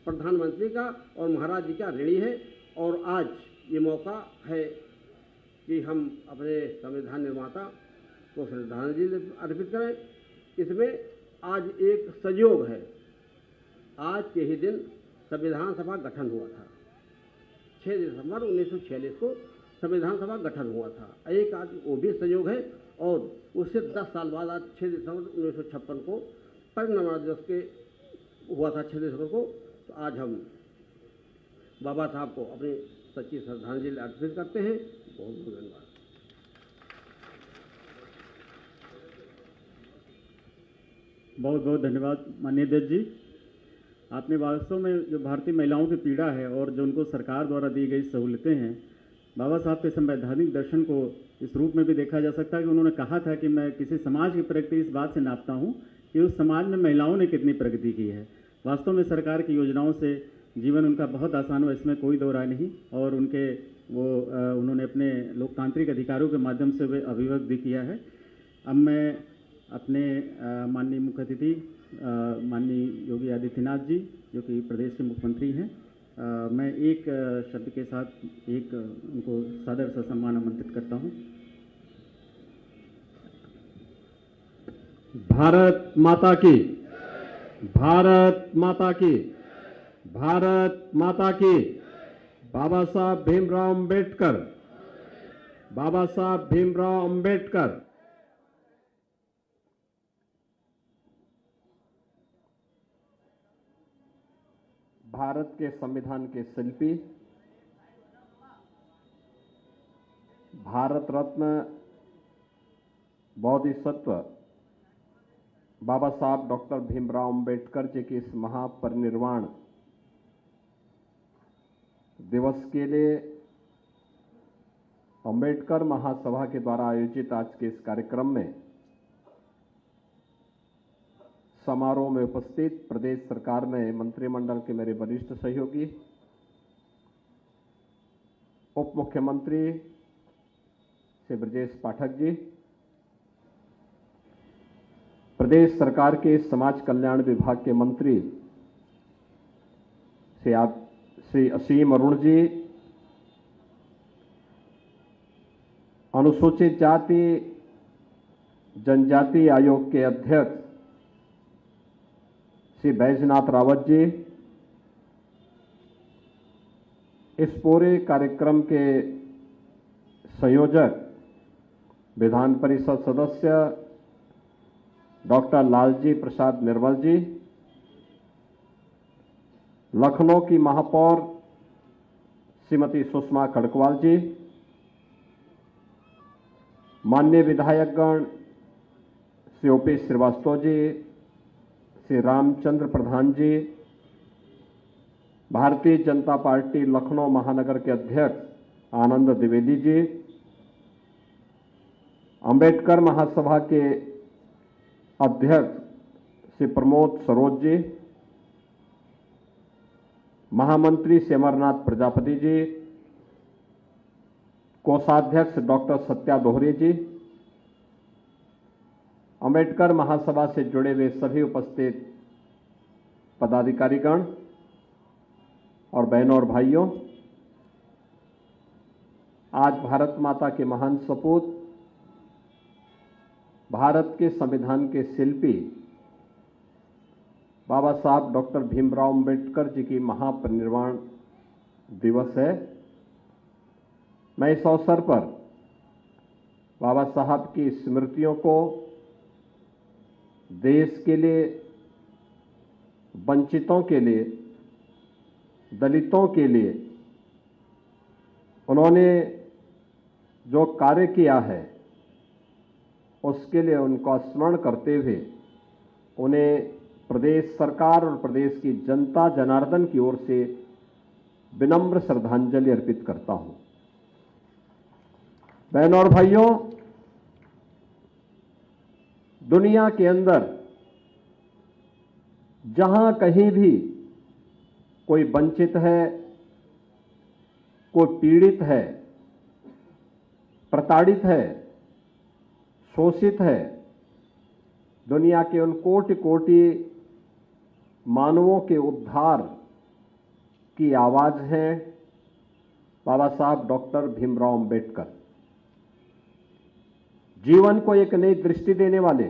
प्रधानमंत्री का और महाराज जी का ऋणी है। और आज ये मौका है कि हम अपने संविधान निर्माता को श्रद्धांजलि अर्पित करें। इसमें आज एक संयोग है, आज के ही दिन संविधान सभा गठन हुआ था। 6 दिसंबर 1946 को संविधान सभा गठन हुआ था। एक आज वो भी संयोग है, और उससे 10 साल बाद आज 6 दिसंबर 1956 को परिनिर्वाण दिवस के हुआ था 6 दिसंबर को। तो आज हम बाबा साहब को अपनी सच्ची श्रद्धांजलि अर्पित करते हैं। बहुत बहुत धन्यवाद। बहुत बहुत धन्यवाद माननीय अध्यक्ष जी। आपने वास्तव में जो भारतीय महिलाओं की पीड़ा है और जो उनको सरकार द्वारा दी गई सहूलतें हैं, बाबा साहब के संवैधानिक दर्शन को इस रूप में भी देखा जा सकता है कि उन्होंने कहा था कि मैं किसी समाज की प्रगति इस बात से नापता हूं कि उस समाज में महिलाओं ने कितनी प्रगति की है। वास्तव में सरकार की योजनाओं से जीवन उनका बहुत आसान हुआ, इसमें कोई दो राय नहीं। और उन्होंने अपने लोकतांत्रिक अधिकारों के माध्यम से वे अभिव्यक्त भी किया है। अब मैं अपने माननीय मुख्य अतिथि माननीय योगी आदित्यनाथ जी, जो कि प्रदेश के मुख्यमंत्री हैं, मैं एक शब्द के साथ एक उनको सादर सा सम्मान आमंत्रित करता हूं। भारत माता की, भारत माता की, भारत माता की। बाबा साहब भीमराव अंबेडकर, बाबा साहब भीमराव अंबेडकर। भारत के संविधान के शिल्पी, भारत रत्न बोधिसत्व बाबा साहब डॉक्टर भीमराव अंबेडकर जी के इस महापरिनिर्वाण दिवस के लिए अंबेडकर महासभा के द्वारा आयोजित आज के इस कार्यक्रम में समारोह में उपस्थित प्रदेश सरकार में मंत्रिमंडल के मेरे वरिष्ठ सहयोगी, उप मुख्यमंत्री श्री ब्रजेश पाठक जी, प्रदेश सरकार के समाज कल्याण विभाग के मंत्री श्री असीम अरुण जी, अनुसूचित जाति जनजाति आयोग के अध्यक्ष श्री बैजनाथ रावत जी, इस पूरे कार्यक्रम के संयोजक विधान परिषद सदस्य डॉक्टर लालजी प्रसाद निर्मल जी, लखनऊ की महापौर श्रीमती सुषमा खड़कवाल जी, माननीय विधायकगण श्री ओपी श्रीवास्तव जी, श्री रामचंद्र प्रधान जी, भारतीय जनता पार्टी लखनऊ महानगर के अध्यक्ष आनंद द्विवेदी जी, अंबेडकर महासभा के अध्यक्ष श्री प्रमोद सरोज जी, महामंत्री श्री अमरनाथ प्रजापति जी, कोषाध्यक्ष डॉक्टर सत्या दोहरे जी, अंबेडकर महासभा से जुड़े हुए सभी उपस्थित पदाधिकारीगण और बहनों और भाइयों, आज भारत माता के महान सपूत, भारत के संविधान के शिल्पी बाबा साहब डॉक्टर भीमराव अंबेडकर जी की महापरिनिर्वाण दिवस है। मैं इस अवसर पर बाबा साहब की स्मृतियों को देश के लिए, वंचितों के लिए, दलितों के लिए उन्होंने जो कार्य किया है उसके लिए उनको स्मरण करते हुए उन्हें प्रदेश सरकार और प्रदेश की जनता जनार्दन की ओर से विनम्र श्रद्धांजलि अर्पित करता हूं। बहनों और भाइयों, दुनिया के अंदर जहां कहीं भी कोई वंचित है, कोई पीड़ित है, प्रताड़ित है, शोषित है, दुनिया के उन कोटि कोटि मानवों के उद्धार की आवाज है बाबा साहब डॉक्टर भीमराव अंबेडकर। जीवन को एक नई दृष्टि देने वाले,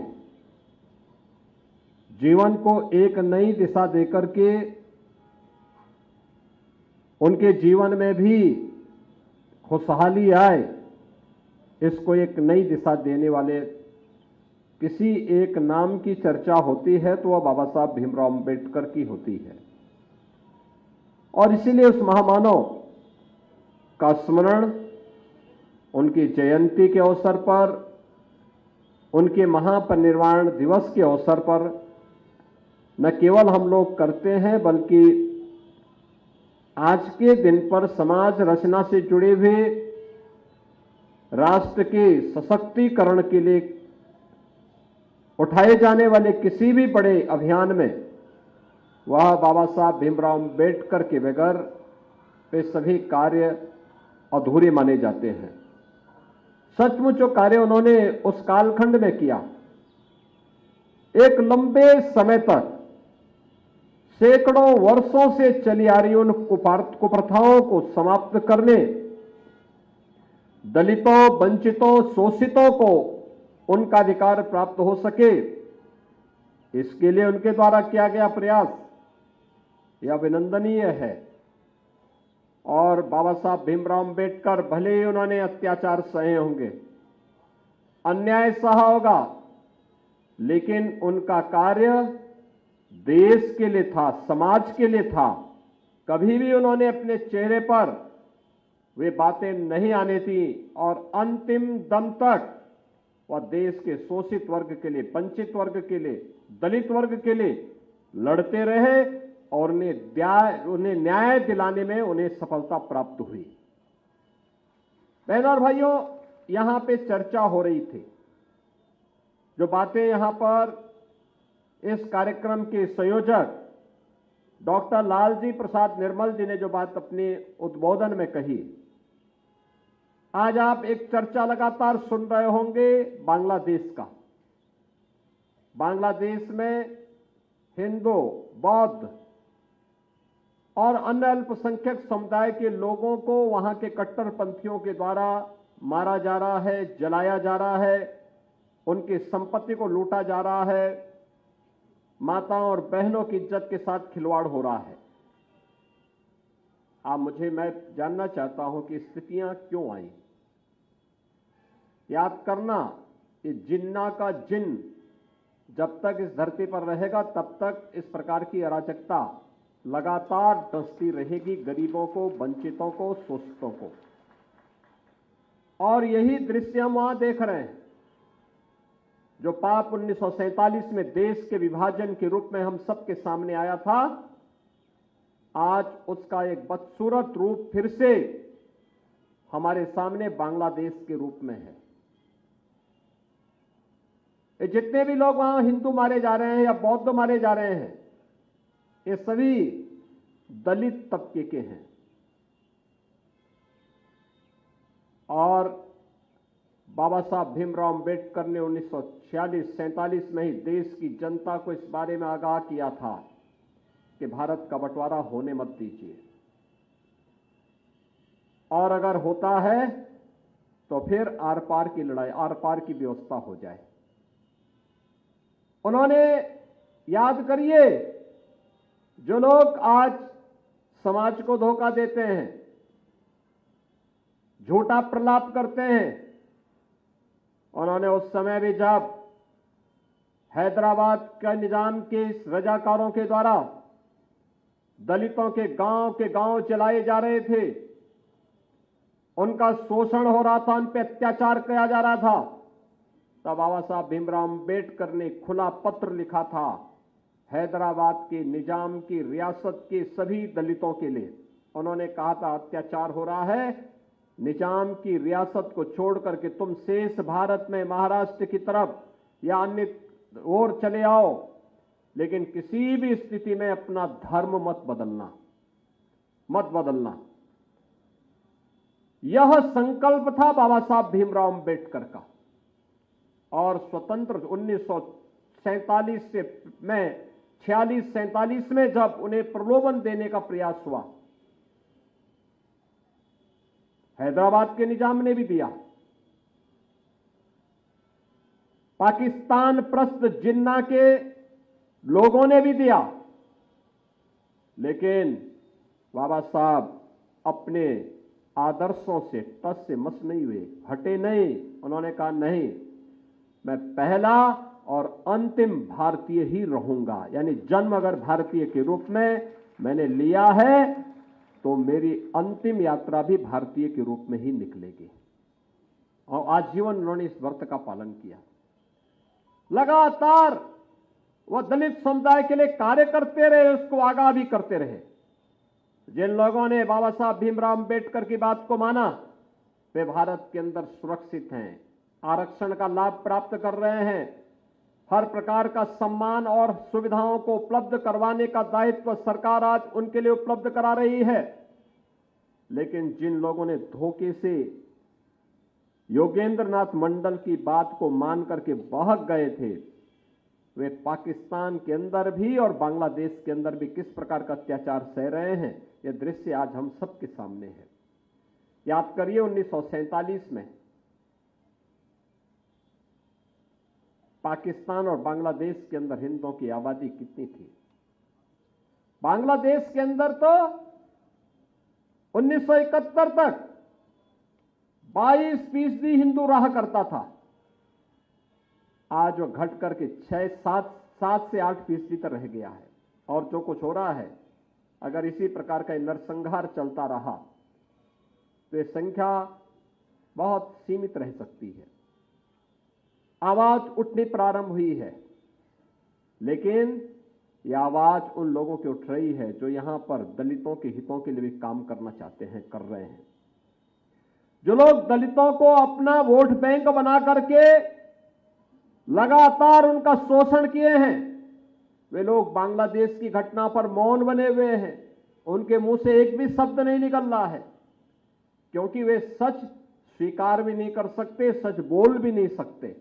जीवन को एक नई दिशा देकर के उनके जीवन में भी खुशहाली आए, इसको एक नई दिशा देने वाले किसी एक नाम की चर्चा होती है तो वह बाबा साहब भीमराव अंबेडकर की होती है। और इसीलिए उस महामानव का स्मरण उनकी जयंती के अवसर पर, उनके महापरिनिर्वाण दिवस के अवसर पर न केवल हम लोग करते हैं, बल्कि आज के दिन पर समाज रचना से जुड़े हुए राष्ट्र के सशक्तिकरण के लिए उठाए जाने वाले किसी भी बड़े अभियान में वह बाबा साहब भीमराव अंबेडकर के बगैर वे सभी कार्य अधूरे माने जाते हैं। सचमुच जो कार्य उन्होंने उस कालखंड में किया, एक लंबे समय तक सैकड़ों वर्षों से चली आ रही उन कुप्रथाओं को समाप्त करने, दलितों, वंचितों, शोषितों को उनका अधिकार प्राप्त हो सके, इसके लिए उनके द्वारा किया गया प्रयास यह अभिनंदनीय है। और बाबा साहब भीमराव अंबेडकर भले ही उन्होंने अत्याचार सहे होंगे, अन्याय सहा होगा, लेकिन उनका कार्य देश के लिए था, समाज के लिए था। कभी भी उन्होंने अपने चेहरे पर वे बातें नहीं आने थी और अंतिम दम तक वह देश के शोषित वर्ग के लिए, वंचित वर्ग के लिए, दलित वर्ग के लिए लड़ते रहे और उन्हें न्याय दिलाने में उन्हें सफलता प्राप्त हुई। बहनों और भाइयों, यहां पे चर्चा हो रही थी। जो बातें यहां पर इस कार्यक्रम के संयोजक डॉक्टर लालजी प्रसाद निर्मल जी ने जो बात अपने उद्बोधन में कही, आज आप एक चर्चा लगातार सुन रहे होंगे बांग्लादेश का। बांग्लादेश में हिंदू, बौद्ध और अन्य अल्पसंख्यक समुदाय के लोगों को वहां के कट्टरपंथियों के द्वारा मारा जा रहा है, जलाया जा रहा है, उनकी संपत्ति को लूटा जा रहा है, माताओं और बहनों की इज्जत के साथ खिलवाड़ हो रहा है। मैं जानना चाहता हूं कि स्थितियां क्यों आई। याद करना, ये जिन्ना का जिन जब तक इस धरती पर रहेगा तब तक इस प्रकार की अराजकता लगातार डसती रहेगी, गरीबों को, वंचितों को, शोषितों को। और यही दृश्य हम वहां देख रहे हैं। जो पाप 1947 में देश के विभाजन के रूप में हम सबके सामने आया था, आज उसका एक बदसूरत रूप फिर से हमारे सामने बांग्लादेश के रूप में है। ये जितने भी लोग वहां हिंदू मारे जा रहे हैं या बौद्ध मारे जा रहे हैं, ये सभी दलित तबके के हैं। और बाबा साहब भीमराव अंबेडकर ने 1946-47 में ही देश की जनता को इस बारे में आगाह किया था कि भारत का बंटवारा होने मत दीजिए, और अगर होता है तो फिर आर पार की लड़ाई, आर पार की व्यवस्था हो जाए। उन्होंने, याद करिए, जो लोग आज समाज को धोखा देते हैं, झूठा प्रलाप करते हैं, उन्होंने उस समय भी जब हैदराबाद के निजाम के रजाकारों के द्वारा दलितों के गांव जलाए जा रहे थे, उनका शोषण हो रहा था, उन पर अत्याचार किया जा रहा था, तब बाबा साहब भीमराव अंबेडकर ने खुला पत्र लिखा था हैदराबाद के निजाम की रियासत के सभी दलितों के लिए। उन्होंने कहा था, अत्याचार हो रहा है, निजाम की रियासत को छोड़ करके तुम शेष भारत में महाराष्ट्र की तरफ या अन्य ओर चले आओ, लेकिन किसी भी स्थिति में अपना धर्म मत बदलना। यह संकल्प था बाबा साहब भीमराव अंबेडकर का। और स्वतंत्र 1946 में जब उन्हें प्रलोभन देने का प्रयास हुआ, हैदराबाद के निजाम ने भी दिया, पाकिस्तान प्रस्थ जिन्ना के लोगों ने भी दिया, लेकिन बाबा साहब अपने आदर्शों से टस से मस नहीं हुए, हटे नहीं। उन्होंने कहा, नहीं, मैं पहला और अंतिम भारतीय ही रहूंगा। यानी जन्म अगर भारतीय के रूप में मैंने लिया है तो मेरी अंतिम यात्रा भी भारतीय के रूप में ही निकलेगी। और आजीवन उन्होंने इस व्रत का पालन किया। लगातार वह दलित समुदाय के लिए कार्य करते रहे, उसको आगाह भी करते रहे। जिन लोगों ने बाबा साहब भीमराव अंबेडकर की बात को माना, वे भारत के अंदर सुरक्षित हैं, आरक्षण का लाभ प्राप्त कर रहे हैं, हर प्रकार का सम्मान और सुविधाओं को उपलब्ध करवाने का दायित्व सरकार आज उनके लिए उपलब्ध करा रही है। लेकिन जिन लोगों ने धोखे से योगेंद्र नाथ मंडल की बात को मान करके बहक गए थे, वे पाकिस्तान के अंदर भी और बांग्लादेश के अंदर भी किस प्रकार का अत्याचार सह रहे हैं, यह दृश्य आज हम सबके सामने है। याद करिए, 1947 में पाकिस्तान और बांग्लादेश के अंदर हिंदुओं की आबादी कितनी थी? बांग्लादेश के अंदर तो 1971 तक 22% हिंदू रहा करता था। आज वो घट करके 7 से 8% तक रह गया है। और जो कुछ हो रहा है, अगर इसी प्रकार का नरसंहार चलता रहा तो ये संख्या बहुत सीमित रह सकती है। आवाज उठनी प्रारंभ हुई है, लेकिन यह आवाज उन लोगों की उठ रही है जो यहां पर दलितों के हितों के लिए भी काम करना चाहते हैं, कर रहे हैं। जो लोग दलितों को अपना वोट बैंक बना करके लगातार उनका शोषण किए हैं, वे लोग बांग्लादेश की घटना पर मौन बने हुए हैं। उनके मुंह से एक भी शब्द नहीं निकल रहा है, क्योंकि वे सच स्वीकार भी नहीं कर सकते, सच बोल भी नहीं सकते।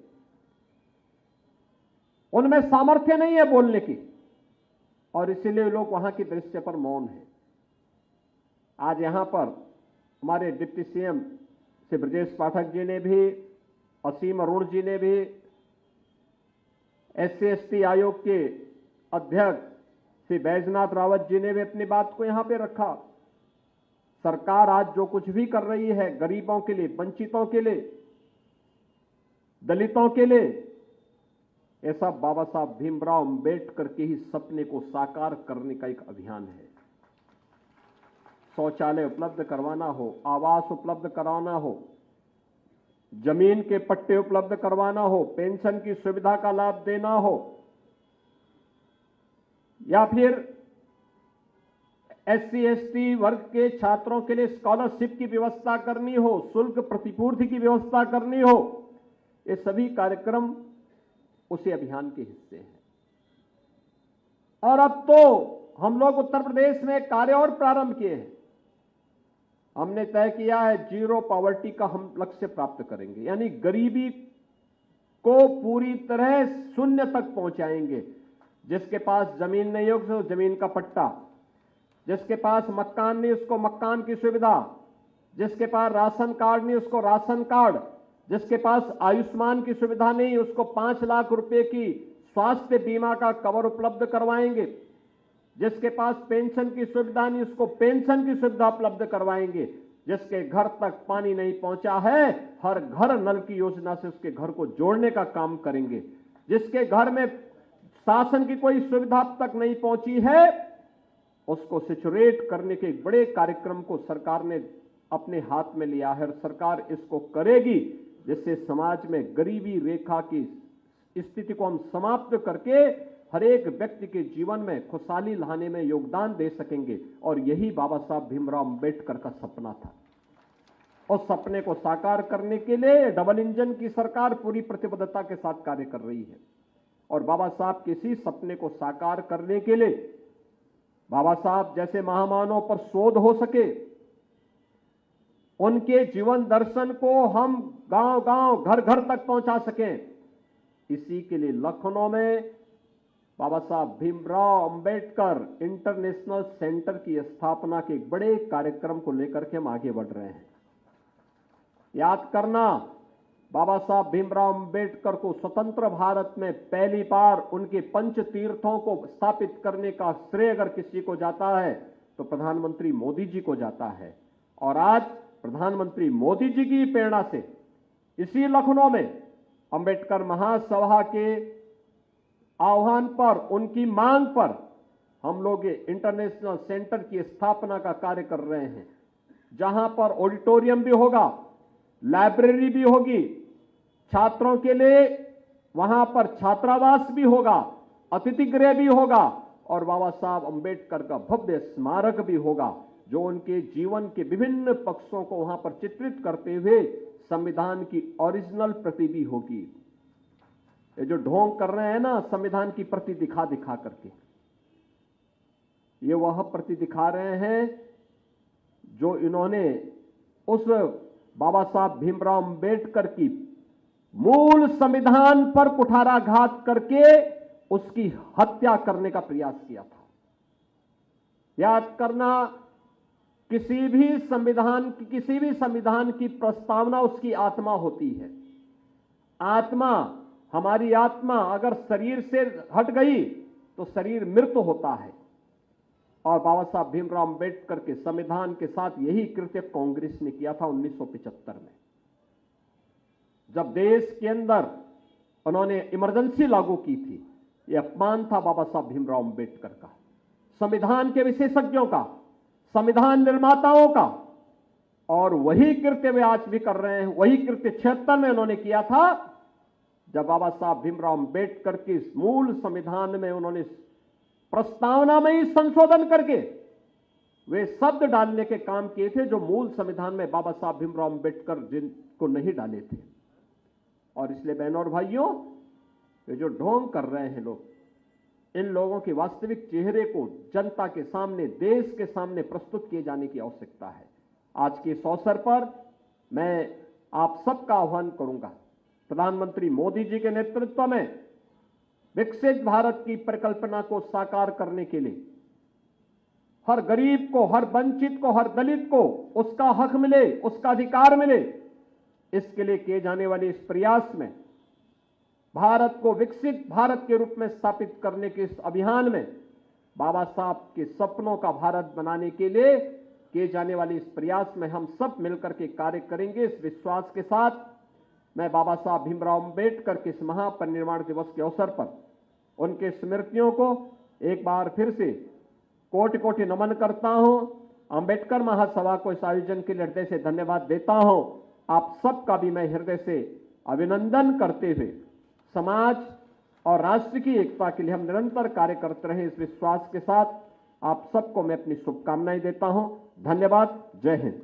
उनमें सामर्थ्य नहीं है बोलने की, और इसीलिए लोग वहां की दृश्य पर मौन है। आज यहां पर हमारे डिप्टी सीएम श्री ब्रजेश पाठक जी ने भी, असीम अरुण जी ने भी, SC/ST आयोग के अध्यक्ष श्री बैजनाथ रावत जी ने भी अपनी बात को यहां पे रखा। सरकार आज जो कुछ भी कर रही है गरीबों के लिए, वंचितों के लिए, दलितों के लिए, ये सब बाबा साहब भीमराव अंबेडकर के ही सपने को साकार करने का एक अभियान है। शौचालय उपलब्ध करवाना हो, आवास उपलब्ध करवाना हो, जमीन के पट्टे उपलब्ध करवाना हो, पेंशन की सुविधा का लाभ देना हो, या फिर SC/ST वर्ग के छात्रों के लिए स्कॉलरशिप की व्यवस्था करनी हो, शुल्क प्रतिपूर्ति की व्यवस्था करनी हो, ये सभी कार्यक्रम उसी अभियान के हिस्से हैं। और अब तो हम लोग उत्तर प्रदेश में कार्य और प्रारंभ किए हैं। हमने तय किया है जीरो पॉवर्टी का हम लक्ष्य प्राप्त करेंगे, यानी गरीबी को पूरी तरह शून्य तक पहुंचाएंगे। जिसके पास जमीन नहीं है उसको जमीन का पट्टा, जिसके पास मकान नहीं उसको मकान की सुविधा, जिसके पास राशन कार्ड नहीं उसको राशन कार्ड, जिसके पास आयुष्मान की सुविधा नहीं उसको 5 लाख रुपए की स्वास्थ्य बीमा का कवर उपलब्ध करवाएंगे, जिसके पास पेंशन की सुविधा नहीं उसको पेंशन की सुविधा उपलब्ध करवाएंगे, जिसके घर तक पानी नहीं पहुंचा है हर घर नल की योजना से उसके घर को जोड़ने का काम करेंगे, जिसके घर में शासन की कोई सुविधा अब तक नहीं पहुंची है उसको सिचुएट करने के एक बड़े कार्यक्रम को सरकार ने अपने हाथ में लिया है। और सरकार इसको करेगी जिससे समाज में गरीबी रेखा की स्थिति को हम समाप्त करके हर एक व्यक्ति के जीवन में खुशहाली लाने में योगदान दे सकेंगे। और यही बाबा साहब भीमराव अंबेडकर का सपना था। उस सपने को साकार करने के लिए डबल इंजन की सरकार पूरी प्रतिबद्धता के साथ कार्य कर रही है। और बाबा साहब के इसी सपने को साकार करने के लिए बाबा साहब जैसे महामानवों पर शोध हो सके, उनके जीवन दर्शन को हम गांव-गांव, घर-घर तक पहुंचा सकें, इसी के लिए लखनऊ में बाबा साहब भीमराव अंबेडकर इंटरनेशनल सेंटर की स्थापना के एक बड़े कार्यक्रम को लेकर के हम आगे बढ़ रहे हैं। याद करना, बाबा साहब भीमराव अंबेडकर को स्वतंत्र भारत में पहली बार उनके पंच तीर्थों को स्थापित करने का श्रेय अगर किसी को जाता है तो प्रधानमंत्री मोदी जी को जाता है। और आज प्रधानमंत्री मोदी जी की प्रेरणा से इसी लखनऊ में अंबेडकर महासभा के आह्वान पर, उनकी मांग पर हम लोग ये इंटरनेशनल सेंटर की स्थापना का कार्य कर रहे हैं, जहां पर ऑडिटोरियम भी होगा, लाइब्रेरी भी होगी, छात्रों के लिए वहां पर छात्रावास भी होगा, अतिथि गृह भी होगा और बाबा साहब अंबेडकर का भव्य स्मारक भी होगा, जो उनके जीवन के विभिन्न पक्षों को वहां पर चित्रित करते हुए संविधान की ओरिजिनल प्रति भी होगी। ये जो ढोंग कर रहे हैं ना संविधान की प्रति दिखा दिखा करके, ये वह प्रति दिखा रहे हैं जो इन्होंने उस बाबा साहब भीमराव अंबेडकर की मूल संविधान पर कुठाराघात करके उसकी हत्या करने का प्रयास किया था। याद करना, किसी भी संविधान की प्रस्तावना उसकी आत्मा होती है। आत्मा, हमारी आत्मा अगर शरीर से हट गई तो शरीर मृत होता है। और बाबा साहब भीमराव अंबेडकर के संविधान के साथ यही कृत्य कांग्रेस ने किया था 1975 में, जब देश के अंदर उन्होंने इमरजेंसी लागू की थी। यह अपमान था बाबा साहब भीमराव अंबेडकर का, संविधान के विशेषज्ञों का, संविधान निर्माताओं का। और वही कृत्य वे आज भी कर रहे हैं। वही कृत्य 76 में उन्होंने किया था, जब बाबा साहब भीमराव अंबेडकर के मूल संविधान में उन्होंने प्रस्तावना में ही संशोधन करके वे शब्द डालने के काम किए थे जो मूल संविधान में बाबा साहब भीमराव अम्बेडकर जिनको नहीं डाले थे। और इसलिए बहनों और भाइयों, ये जो ढोंग कर रहे हैं लोग, इन लोगों के वास्तविक चेहरे को जनता के सामने, देश के सामने प्रस्तुत किए जाने की आवश्यकता है। आज के इस अवसर पर मैं आप सबका आह्वान करूंगा, प्रधानमंत्री मोदी जी के नेतृत्व में विकसित भारत की परिकल्पना को साकार करने के लिए हर गरीब को, हर वंचित को, हर दलित को उसका हक मिले, उसका अधिकार मिले, इसके लिए किए जाने वाले इस प्रयास में, भारत को विकसित भारत के रूप में स्थापित करने के इस अभियान में, बाबा साहब के सपनों का भारत बनाने के लिए किए जाने वाले इस प्रयास में हम सब मिलकर के कार्य करेंगे। इस विश्वास के साथ मैं बाबा साहब भीमराव अम्बेडकर के इस महापरिनिर्वाण दिवस के अवसर पर उनके स्मृतियों को एक बार फिर से कोटि कोटि नमन करता हूं। अम्बेडकर महासभा को इस आयोजन के लिए हृदय से धन्यवाद देता हूं। आप सबका भी मैं हृदय से अभिनंदन करते हुए समाज और राष्ट्र की एकता के लिए हम निरंतर कार्य करते रहे, इस विश्वास के साथ आप सबको मैं अपनी शुभकामनाएं देता हूं। धन्यवाद। जय हिंद।